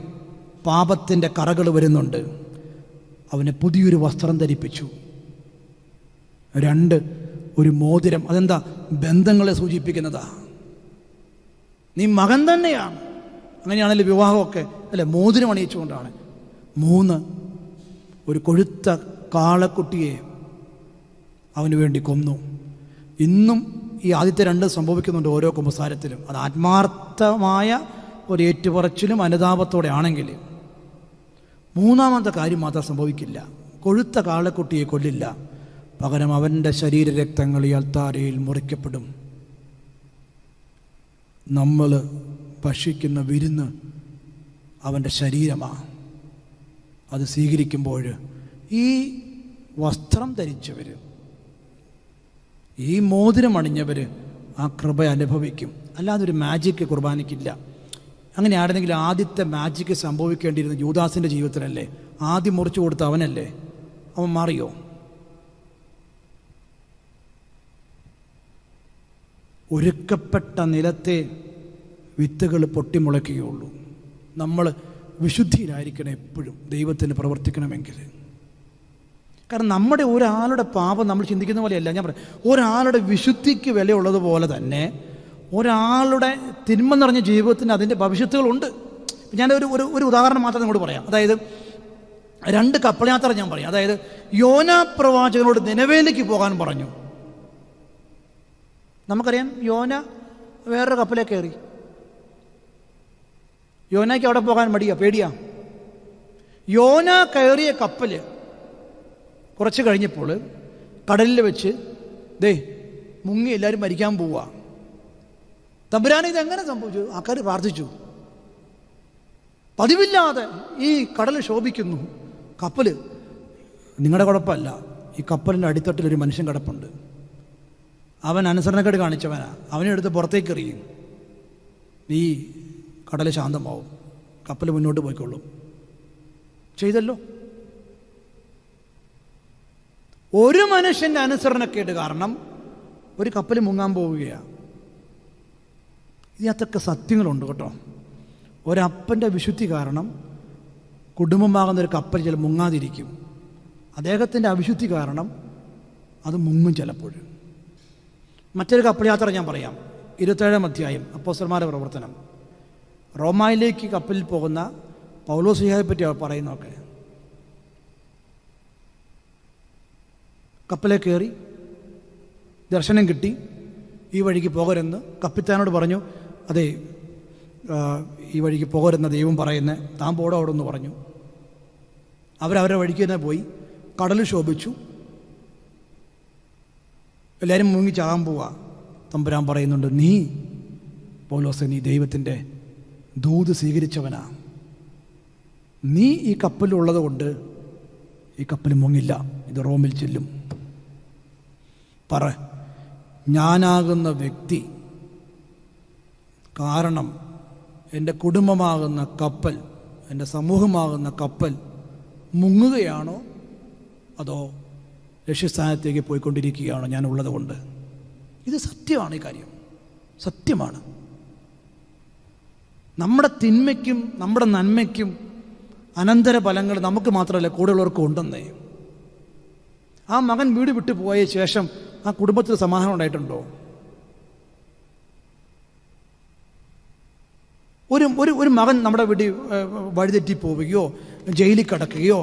പാപത്തിൻ്റെ കറകൾ വരുന്നുണ്ട്. അവനെ പുതിയൊരു വസ്ത്രം ധരിപ്പിച്ചു. 2, ഒരു മോതിരം. അതെന്താ? ബന്ധങ്ങളെ സൂചിപ്പിക്കുന്നതാ. നീ മകൻ തന്നെയാണ്. അങ്ങനെയാണല്ലോ വിവാഹമൊക്കെ അല്ലെ, മോതിരം അണിയിച്ചുകൊണ്ടാണ്. 3, ഒരു കൊഴുത്ത കാളക്കുട്ടിയെ അവന് വേണ്ടി കൊന്നു. ഇന്നും ഈ ആദ്യത്തെ 2 സംഭവിക്കുന്നുണ്ട് ഓരോ കുമ്പസാരത്തിലും. അത് ആത്മാർത്ഥമായ ഒരു ഏറ്റുപറച്ചിലും അനുതാപത്തോടെ ആണെങ്കിൽ. 3-ാമത്തെ കാര്യം മാത്രം സംഭവിക്കില്ല. കൊഴുത്ത കാളക്കുട്ടിയെ കൊല്ലില്ല, പകരം അവൻ്റെ ശരീരരക്തങ്ങൾ ഈ അൾത്താരയിൽ മുറിക്കപ്പെടും. നമ്മൾ ഭക്ഷിക്കുന്ന വിരുന്ന് അവൻ്റെ ശരീരമാണ്. അത് സ്വീകരിക്കുമ്പോൾ ഈ വസ്ത്രം ധരിച്ചവർ, ഈ മോതിരം അണിഞ്ഞവർ ആ കൃപ അനുഭവിക്കും. അല്ലാതെ ഒരു മാജിക്ക് കുർബാനയ്ക്കില്ല. അങ്ങനെ ആയിരുന്നെങ്കിൽ ആദ്യത്തെ മാജിക്ക് സംഭവിക്കേണ്ടിയിരുന്ന യൂദാസിൻ്റെ ജീവിതത്തിലല്ലേ? ആദ്യം മുറിച്ചു കൊടുത്ത അവനല്ലേ? അവൻ മാറിയോ? ഒരുക്കപ്പെട്ട നിലത്തെ വിത്തുകൾ പൊട്ടിമുളയ്ക്കുകയുള്ളൂ. നമ്മൾ വിശുദ്ധിയിലായിരിക്കണം എപ്പോഴും ദൈവത്തിന് പ്രവർത്തിക്കണമെങ്കിൽ. കാരണം നമ്മുടെ ഒരാളുടെ പാപം നമ്മൾ ചിന്തിക്കുന്ന പോലെയല്ല. ഞാൻ പറയാം, ഒരാളുടെ വിശുദ്ധിക്ക് വിലയുള്ളതുപോലെ തന്നെ ഒരാളുടെ തിന്മ നിറഞ്ഞ ജീവിതത്തിന് അതിൻ്റെ ഭവിഷ്യത്തുകളുണ്ട്. ഞാൻ ഒരു ഉദാഹരണം മാത്രം നിങ്ങളോട് പറയാം. അതായത് 2 കപ്പൽ യാത്ര ഞാൻ പറയാം. അതായത് യോനാ പ്രവാചകനോട് നിനവേലേക്ക് പോകാൻ പറഞ്ഞു. നമുക്കറിയാം, യോന വേറൊരു കപ്പലേ കയറി. യോനയ്ക്ക് അവിടെ പോകാൻ മടിയാ, പേടിയാ. യോന കയറിയ കപ്പൽ കുറച്ച് കഴിഞ്ഞപ്പോൾ കടലിൽ വെച്ച് മുങ്ങി എല്ലാവരും മരിക്കാൻ പോവുക. തമ്പുരാനെ ഇതെങ്ങനെ സംഭവിച്ചു? ആൾക്കാർ പ്രാർത്ഥിച്ചു. പതിവില്ലാതെ ഈ കടൽ ശോഭിക്കുന്നു. കപ്പൽ, നിങ്ങളുടെ കുഴപ്പമല്ല, ഈ കപ്പലിൻ്റെ അടിത്തട്ടിൽ ഒരു മനുഷ്യൻ കിടപ്പുണ്ട്. അവൻ അനുസരണക്കേട് കാണിച്ചവനാ. അവനെ എടുത്ത് പുറത്തേക്ക് എറിയും. ഈ കടൽ ശാന്തമാവും, കപ്പൽ മുന്നോട്ട് പോയിക്കൊള്ളും. ചെയ്തല്ലോ. ഒരു മനുഷ്യൻ്റെ അനുസരണക്കേട് കാരണം ഒരു കപ്പൽ മുങ്ങാൻ പോവുകയാണ്. ഇതിനകത്തൊക്കെ സത്യങ്ങളുണ്ട് കേട്ടോ. ഒരപ്പൻ്റെ വിശുദ്ധി കാരണം കുടുംബമാകുന്ന ഒരു കപ്പൽ ചില മുങ്ങാതിരിക്കും. അദ്ദേഹത്തിൻ്റെ അവിശുദ്ധി കാരണം അത് മുങ്ങും ചിലപ്പോൾ. മറ്റൊരു കപ്പൽ യാത്ര ഞാൻ പറയാം. 27-ാം അധ്യായം അപ്പോസ്തലന്മാരുടെ പ്രവർത്തനം. റോമായിലേക്ക് കപ്പലിൽ പോകുന്ന പൗലോസ്ലീഹായെ പറ്റി പറയുന്നതൊക്കെ. കപ്പലിൽ കയറി, ദർശനം കിട്ടി, ഈ വഴിക്ക് പോകരുതെന്ന് കപ്പിത്താനോട് പറഞ്ഞു. അതെ, ഈ വഴിക്ക് പോകരുതെന്ന ദൈവം പറയുന്നത്, താൻ പോടോ അവിടെ എന്ന് പറഞ്ഞു. അവരവരുടെ വഴിക്ക് തന്നെ പോയി. കടൽ ശോഭിച്ചു, എല്ലാവരും മുങ്ങി ചാകാൻ പോവാ. തമ്പുരാൻ പറയുന്നുണ്ട്, നീ പൗലോസേ, നീ ദൈവത്തിൻ്റെ ദൂത് സ്വീകരിച്ചവനാ. നീ ഈ കപ്പലുള്ളത് കൊണ്ട് ഈ കപ്പൽ മുങ്ങില്ല, ഇത് റോമിൽ ചെല്ലും. പറ, ഞാനാകുന്ന വ്യക്തി കാരണം എൻ്റെ കുടുംബമാകുന്ന കപ്പൽ, എൻ്റെ സമൂഹമാകുന്ന കപ്പൽ മുങ്ങുകയാണോ അതോ ലക്ഷ്യസ്ഥാനത്തേക്ക് പോയിക്കൊണ്ടിരിക്കുകയാണോ ഞാനുള്ളത് കൊണ്ട്? ഇത് സത്യമാണ്. ഈ കാര്യം സത്യമാണ്. നമ്മുടെ തിന്മയ്ക്കും നമ്മുടെ നന്മയ്ക്കും അനന്തര ഫലങ്ങൾ നമുക്ക് മാത്രമല്ല കൂടെയുള്ളവർക്കും ഉണ്ടെന്നേ. ആ മകൻ വീട് വിട്ടു പോയ ശേഷം ആ കുടുംബത്തിൽ സമാധാനം ഉണ്ടായിട്ടുണ്ടോ? ഒരു മകൻ നമ്മുടെ വീട്ടിൽ വഴിതെറ്റി പോവുകയോ ജയിലിൽ കിടക്കുകയോ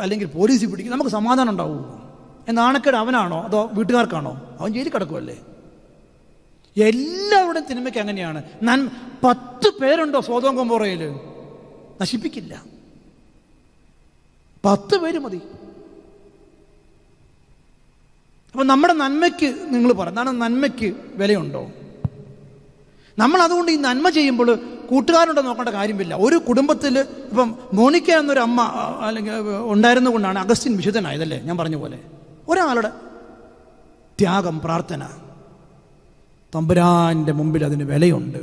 അല്ലെങ്കിൽ പോലീസിൽ പിടിക്കുകയോ നമുക്ക് സമാധാനം ഉണ്ടാവുമോ? നാണക്കേട് അവനാണോ അതോ വീട്ടുകാർക്കാണോ? അവൻ ജയിലിൽ കിടക്കുമല്ലേ. എല്ലാവരുടെയും തിന്മയ്ക്ക് അങ്ങനെയാണ്. 10 പേരുണ്ടോ സോദോം ഗൊമോറയിൽ? നശിപ്പിക്കില്ല. 10 പേര് മതി. അപ്പം നമ്മുടെ നന്മയ്ക്ക് നിങ്ങൾ പറഞ്ഞാണ്, നന്മയ്ക്ക് വിലയുണ്ടോ? നമ്മൾ അതുകൊണ്ട് ഈ നന്മ ചെയ്യുമ്പോൾ കൂട്ടുകാരുണ്ടോ നോക്കേണ്ട കാര്യമില്ല. ഒരു കുടുംബത്തിൽ ഇപ്പം മോണിക്ക എന്നൊരു അമ്മ അല്ലെങ്കിൽ ഉണ്ടായിരുന്നുകൊണ്ടാണ് അഗസ്റ്റിൻ വിശുദ്ധനായതല്ലേ. ഞാൻ പറഞ്ഞ പോലെ ഒരാളുടെ ത്യാഗം, പ്രാർത്ഥന, തമ്പുരാൻ്റെ മുമ്പിൽ അതിന് വിലയുണ്ട്.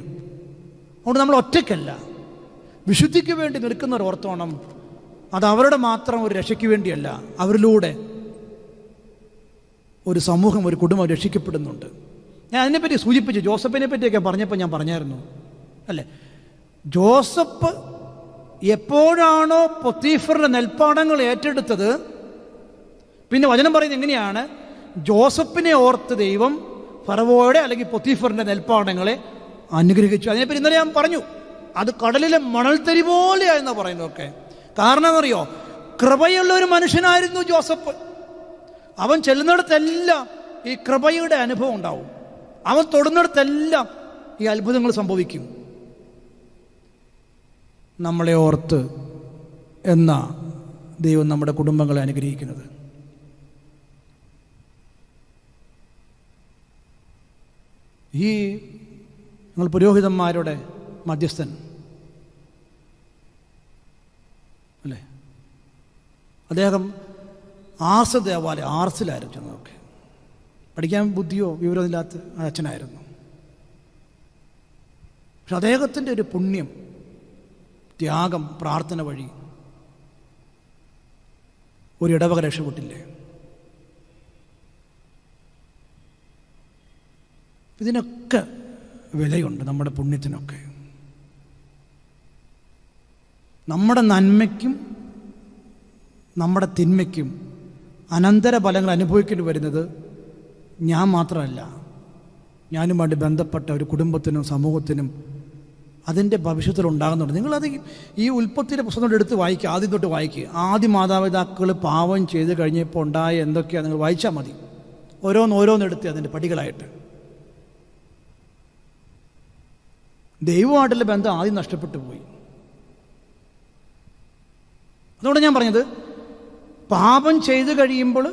അതുകൊണ്ട് നമ്മൾ ഒറ്റയ്ക്കല്ല. വിശുദ്ധിക്ക് വേണ്ടി നിൽക്കുന്നവർ ഓർത്തോണം, അത് അവരുടെ മാത്രം ഒരു രക്ഷയ്ക്ക് വേണ്ടിയല്ല, അവരിലൂടെ ഒരു സമൂഹം, ഒരു കുടുംബം രക്ഷിക്കപ്പെടുന്നുണ്ട്. ഞാൻ അതിനെപ്പറ്റി സൂചിപ്പിച്ചു. ജോസഫിനെ പറ്റിയൊക്കെ പറഞ്ഞപ്പോൾ ഞാൻ പറഞ്ഞായിരുന്നു അല്ലേ. ജോസഫ് എപ്പോഴാണോ പൊത്തീഫറിൻ്റെ നെൽപ്പാടങ്ങൾ ഏറ്റെടുത്തത്, പിന്നെ വചനം പറയുന്നത് എങ്ങനെയാണ്? ജോസഫിനെ ഓർത്ത് ദൈവം ഫറവോയുടെ അല്ലെങ്കിൽ പൊത്തീഫറിൻ്റെ നെൽപ്പാടങ്ങളെ അനുഗ്രഹിച്ചു. അതിനെപ്പറ്റി ഇന്നലെ ഞാൻ പറഞ്ഞു. അത് കടലിലെ മണൽത്തരി പോലെയായെന്നാ പറയുന്നതൊക്കെ. കാരണം എന്നറിയോ? കൃപയുള്ള ഒരു മനുഷ്യനായിരുന്നു ജോസഫ്. അവൻ ചെല്ലുന്നിടത്തെല്ലാം ഈ കൃപയുടെ അനുഭവം ഉണ്ടാവും. അവൻ തൊടുന്നിടത്തെല്ലാം ഈ അത്ഭുതങ്ങൾ സംഭവിക്കും. നമ്മളെ ഓർത്ത് എന്ന ദൈവം നമ്മുടെ കുടുംബങ്ങളെ അനുഗ്രഹിക്കുന്നത്. ഈ ഞങ്ങൾ പുരോഹിതന്മാരുടെ മധ്യസ്ഥൻ അല്ലേ, അദ്ദേഹം ആർസ് ദേവാലയം, ആർസിലായിരുന്നു ചെന്നതൊക്കെ. പഠിക്കാൻ ബുദ്ധിയോ വിവരമില്ലാത്ത അച്ഛനായിരുന്നു. പക്ഷെ അദ്ദേഹത്തിൻ്റെ ഒരു പുണ്യം, ത്യാഗം, പ്രാർത്ഥന വഴി ഒരു ഇടവക രക്ഷപ്പെട്ടില്ലേ. ഇതിനൊക്കെ വിലയുണ്ട്, നമ്മുടെ പുണ്യത്തിനൊക്കെ. നമ്മുടെ നന്മയ്ക്കും നമ്മുടെ തിന്മയ്ക്കും അനന്തര ഫലങ്ങൾ അനുഭവിക്കേണ്ടി വരുന്നത് ഞാൻ മാത്രമല്ല, ഞാനുമായിട്ട് ബന്ധപ്പെട്ട ഒരു കുടുംബത്തിനും സമൂഹത്തിനും അതിൻ്റെ ഭവിഷ്യത്തിലുണ്ടാകുന്നുണ്ട്. നിങ്ങളത് ഈ ഉൽപ്പത്തിയുടെ പുസ്തകം എടുത്ത് വായിക്കുക, ആദ്യം തൊട്ട് വായിക്കുക. ആദ്യ മാതാപിതാക്കൾ പാവം ചെയ്ത് കഴിഞ്ഞപ്പോൾ ഉണ്ടായ എന്തൊക്കെയാണ് നിങ്ങൾ വായിച്ചാൽ മതി. ഓരോന്നോരോന്നെടുത്ത് അതിൻ്റെ പടികളായിട്ട്. ദൈവമായിട്ടുള്ള ബന്ധം ആദ്യം നഷ്ടപ്പെട്ടു പോയി. അതുകൊണ്ട് ഞാൻ പറഞ്ഞത്, പാപം ചെയ്ത് കഴിയുമ്പോൾ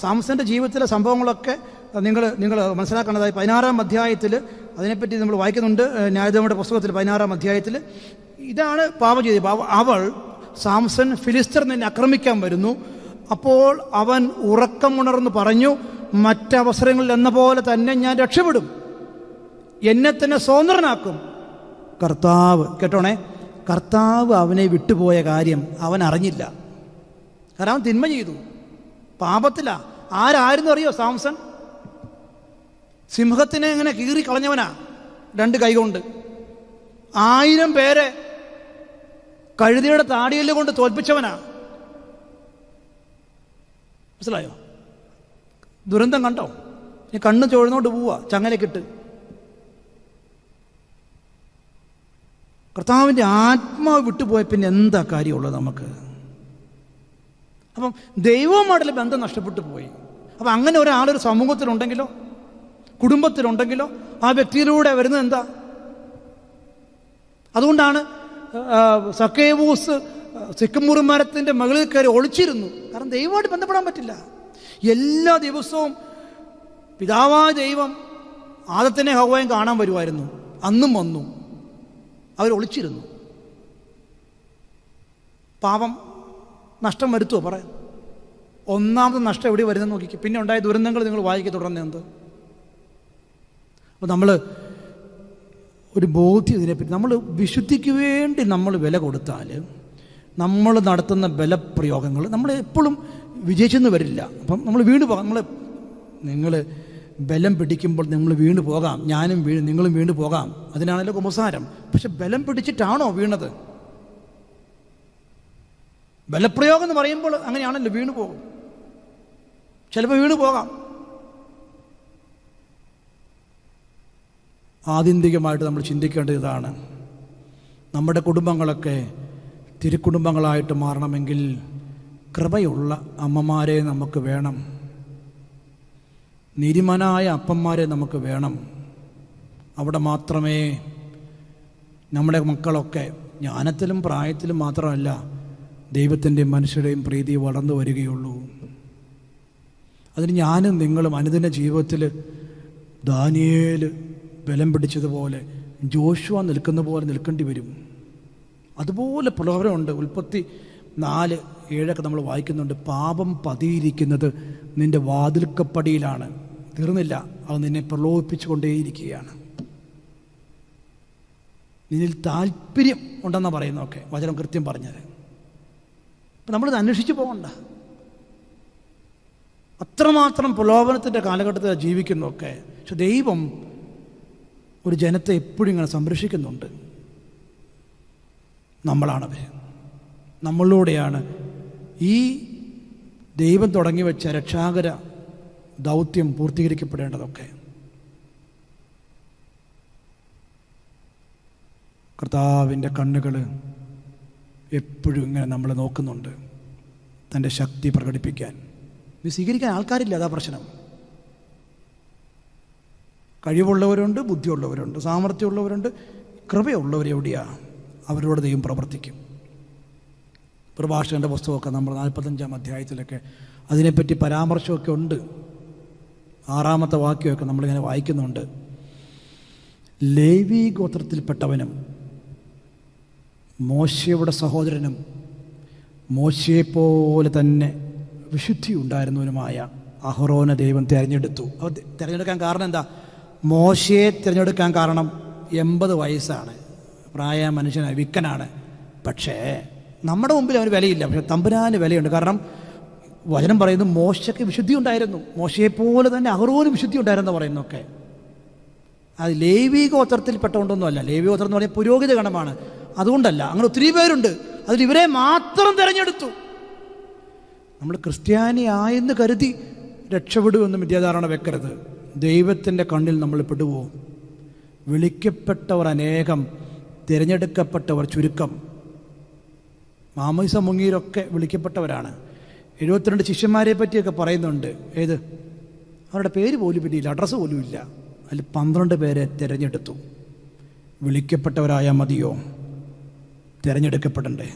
സാംസന്റെ ജീവിതത്തിലെ സംഭവങ്ങളൊക്കെ നിങ്ങൾ മനസ്സിലാക്കേണ്ടതായി 16-ാം അധ്യായത്തിൽ അതിനെപ്പറ്റി നമ്മൾ വായിക്കുന്നുണ്ട്. ന്യായാധിപന്മാരുടെ പുസ്തകത്തിൽ 16-ാം അധ്യായത്തിൽ ഇതാണ് പാപം ചെയ്തത്. അവൾ സാംസൺ ഫിലിസ്ത്യർ നിന്നെ ആക്രമിക്കാൻ വരുന്നു, അപ്പോൾ അവൻ ഉറക്കമുണർന്ന് പറഞ്ഞു, മറ്റവസരങ്ങളിൽ എന്ന പോലെ തന്നെ ഞാൻ രക്ഷപ്പെടും, എന്നെ തന്നെ സ്വതന്ത്രനാക്കും. കർത്താവ്, കേട്ടോണേ, കർത്താവ് അവനെ വിട്ടുപോയ കാര്യം അവൻ അറിഞ്ഞില്ല. കാരണം അവൻ തിന്മ ചെയ്തു, പാപത്തിലാ. ആരായിരുന്നു അറിയോ? സാംസൺ സിംഹത്തിനെ ഇങ്ങനെ കീറി കളഞ്ഞവനാ 2 കൈ കൊണ്ട്. 1000 പേരെ കഴുതയുടെ താടിയല് കൊണ്ട് തോൽപ്പിച്ചവനാ. മനസ്സിലായോ? ദുരന്തം കണ്ടോ? ഈ കണ്ണ് ചുഴന്നോണ്ട് പോവാ ചങ്ങലക്കിട്ട്. കർത്താവിൻ്റെ ആത്മാവ് വിട്ടുപോയ പിന്നെ എന്താ കാര്യമുള്ളത് നമുക്ക്? അപ്പം ദൈവവുമായിട്ടുള്ള ബന്ധം നഷ്ടപ്പെട്ടു പോയി. അപ്പം അങ്ങനെ ഒരാളൊരു സമൂഹത്തിലുണ്ടെങ്കിലോ കുടുംബത്തിലുണ്ടെങ്കിലോ ആ വ്യക്തിയിലൂടെ വരുന്നത് എന്താ? അതുകൊണ്ടാണ് സക്കേവൂസ് സിക്കമൂർ മരത്തിൻ്റെ മുകളിൽ കയറി ഒളിച്ചിരുന്നു. കാരണം ദൈവമായിട്ട് ബന്ധപ്പെടാൻ പറ്റില്ല. എല്ലാ ദിവസവും പിതാവായ ദൈവം ആദത്തിനെ ഹവ്വയും കാണാൻ വരുമായിരുന്നു. അന്നും വന്നു, അവർ ഒളിച്ചിരുന്നു. പാപം നഷ്ടം വരുത്തുമോ? പറയാം. ഒന്നാമത് നഷ്ടം എവിടെ വരുന്നെന്ന് നോക്കിക്കുക. പിന്നെ ഉണ്ടായ ദുരന്തങ്ങൾ നിങ്ങൾ വായിക്കുക തുടർന്ന് എന്ത്. അപ്പോൾ നമ്മൾ ഒരു ബോധ്യം ഇതിനെപ്പറ്റി, നമ്മൾ വിശുദ്ധിക്ക് വേണ്ടി നമ്മൾ വില കൊടുത്താൽ നമ്മൾ നടത്തുന്ന ബലപ്രയോഗങ്ങൾ നമ്മൾ എപ്പോഴും വിജയിച്ചെന്ന് വരില്ല. അപ്പം നമ്മൾ വീണ് പോകാം. നിങ്ങൾ ബലം പിടിക്കുമ്പോൾ നമ്മൾ വീണ് പോകാം. ഞാനും നിങ്ങളും വീണ് പോകാം. അതിനാണല്ലോ കുമ്പസാരം. പക്ഷെ ബലം പിടിച്ചിട്ടാണോ വീണത്? ബലപ്രയോഗം എന്ന് പറയുമ്പോൾ അങ്ങനെയാണല്ലോ, വീണ് പോകും. ചിലപ്പോൾ വീണ് പോകാം. ആത്യന്തികമായിട്ട് നമ്മൾ ചിന്തിക്കേണ്ടത് ഇതാണ്. നമ്മുടെ കുടുംബങ്ങളൊക്കെ തിരുക്കുടുംബങ്ങളായിട്ട് മാറണമെങ്കിൽ കൃപയുള്ള അമ്മമാരെ നമുക്ക് വേണം, നീതിമാനായ അപ്പന്മാരെ നമുക്ക് വേണം. അവിടെ മാത്രമേ നമ്മുടെ മക്കളൊക്കെ ജ്ഞാനത്തിലും പ്രായത്തിലും മാത്രമല്ല ദൈവത്തിൻ്റെയും മനുഷ്യരുടെയും പ്രീതി വളർന്നു വരികയുള്ളൂ. അതിന് ഞാനും നിങ്ങളും അനുദിന ജീവിതത്തിൽ ദാനിയേൽ ബലം പിടിച്ചതുപോലെ ജോഷുവ നിൽക്കുന്ന പോലെ നിൽക്കേണ്ടി വരും. അതുപോലെ പ്രലോഭനമുണ്ട്. ഉൽപ്പത്തി 4:7 നമ്മൾ വായിക്കുന്നുണ്ട്. പാപം പതിയിരിക്കുന്നത് നിന്റെ വാതിൽക്കപ്പടിയിലാണ്. തീർന്നില്ല, അത് നിന്നെ പ്രലോഭിപ്പിച്ചു കൊണ്ടേയിരിക്കുകയാണ്. നിന്നിൽ താല്പര്യം ഉണ്ടെന്നാണ് പറയുന്നതൊക്കെ വചനം കൃത്യം പറഞ്ഞത്. അപ്പം നമ്മളിത് അന്വേഷിച്ച് പോകണ്ട. അത്രമാത്രം പ്രലോഭനത്തിൻ്റെ കാലഘട്ടത്തിൽ ജീവിക്കുന്നതൊക്കെ. പക്ഷെ ദൈവം ഒരു ജനത്തെ എപ്പോഴും ഇങ്ങനെ സംരക്ഷിക്കുന്നുണ്ട്. നമ്മളാണവർ. നമ്മളിലൂടെയാണ് ഈ ദൈവം തുടങ്ങി വെച്ച രക്ഷാകര ദൗത്യം പൂർത്തീകരിക്കപ്പെടേണ്ടതൊക്കെ. കർത്താവിൻ്റെ കണ്ണുകൾ എപ്പോഴും ഇങ്ങനെ നമ്മളെ നോക്കുന്നുണ്ട്, തൻ്റെ ശക്തി പ്രകടിപ്പിക്കാൻ. ഇത് സ്വീകരിക്കാൻ ആൾക്കാരില്ല, അതാ പ്രശ്നം. കഴിവുള്ളവരുണ്ട്, ബുദ്ധിയുള്ളവരുണ്ട്, സാമർഥ്യമുള്ളവരുണ്ട്. കൃപയുള്ളവരെവിടെയാണ്? അവരോട് ദൈവം പ്രവർത്തിക്കും. പ്രഭാഷകൻ്റെ പുസ്തകമൊക്കെ നമ്മൾ 45-ാം അധ്യായത്തിലൊക്കെ അതിനെപ്പറ്റി പരാമർശമൊക്കെ ഉണ്ട്. 6-ാമത്തെ വാക്യമൊക്കെ നമ്മളിങ്ങനെ വായിക്കുന്നുണ്ട്. ലേവി ഗോത്രത്തിൽപ്പെട്ടവനും മോശയുടെ സഹോദരനും മോശയെപ്പോലെ തന്നെ വിശുദ്ധി ഉണ്ടായിരുന്നവനുമായ അഹറോനെ ദൈവം തിരഞ്ഞെടുത്തു. അപ്പോൾ തിരഞ്ഞെടുക്കാൻ കാരണം എന്താ? മോശയെ തിരഞ്ഞെടുക്കാൻ കാരണം 80 വയസ്സാണ്, പ്രായ മനുഷ്യനാണ്, വിക്കനാണ്. പക്ഷേ നമ്മുടെ മുമ്പിൽ അവന് വിലയില്ല. പക്ഷെ തമ്പുരാന് വിലയുണ്ട്. കാരണം വചനം പറയുന്നത് മോശയ്ക്ക് വിശുദ്ധി ഉണ്ടായിരുന്നു, മോശയെപ്പോലെ തന്നെ അഹറോന് വിശുദ്ധി ഉണ്ടായിരുന്നു പറയുന്നൊക്കെ. അത് ലേവി ഗോത്രത്തിൽപ്പെട്ടതുകൊണ്ടൊന്നുമല്ല. ലേവി ഗോത്രം എന്ന് പറഞ്ഞാൽ പുരോഹിത ഗണമാണ്, അതുകൊണ്ടല്ല. അങ്ങനെ ഒത്തിരി പേരുണ്ട്, അതിൽ ഇവരെ മാത്രം തിരഞ്ഞെടുത്തു. നമ്മൾ ക്രിസ്ത്യാനിയായെന്ന് കരുതി രക്ഷപ്പെടുമെന്ന് മിഥ്യാധാരണ വെക്കരുത്. ദൈവത്തിൻ്റെ കണ്ണിൽ നമ്മൾ പെടുവോ? വിളിക്കപ്പെട്ടവർ അനേകം, തിരഞ്ഞെടുക്കപ്പെട്ടവർ ചുരുക്കം. മാമോദിസ മുങ്ങിയവരൊക്കെ വിളിക്കപ്പെട്ടവരാണ്. 72 ശിഷ്യന്മാരെ പറ്റിയൊക്കെ പറയുന്നുണ്ട്. ഏത്? അവരുടെ പേര് പോലും പിന്നില്ല, അഡ്രസ്സ് പോലും ഇല്ല. അതിൽ 12 പേരെ തിരഞ്ഞെടുത്തു. വിളിക്കപ്പെട്ടവരായാൽ മതിയോ? തിരഞ്ഞെടുക്കപ്പെടണ്ടേ?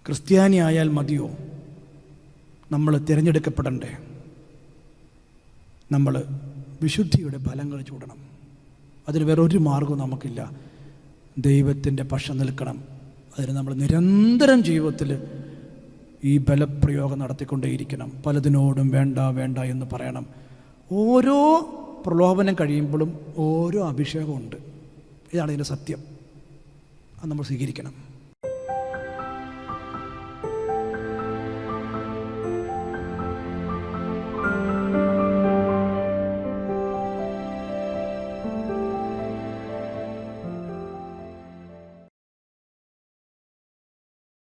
ക്രിസ്ത്യാനി ആയാൽ മതിയോ? നമ്മൾ തിരഞ്ഞെടുക്കപ്പെടണ്ടേ? നമ്മൾ വിശുദ്ധിയുടെ ഫലങ്ങൾ ചൂടണം. അതിന് വേറൊരു മാർഗവും നമുക്കില്ല. ദൈവത്തിൻ്റെ പക്ഷം നിൽക്കണം. അതിന് നമ്മൾ നിരന്തരം ജീവിതത്തിൽ ഈ ബലപ്രയോഗം നടത്തിക്കൊണ്ടേയിരിക്കണം. പലതിനോടും വേണ്ട വേണ്ട എന്ന് പറയണം. ഓരോ പ്രലോഭനം കഴിയുമ്പോഴും ഓരോ അഭിഷേകമുണ്ട്. ഇതാണ് ഇതിൻ്റെ സത്യം. അത് നമ്മൾ സ്വീകരിക്കണം.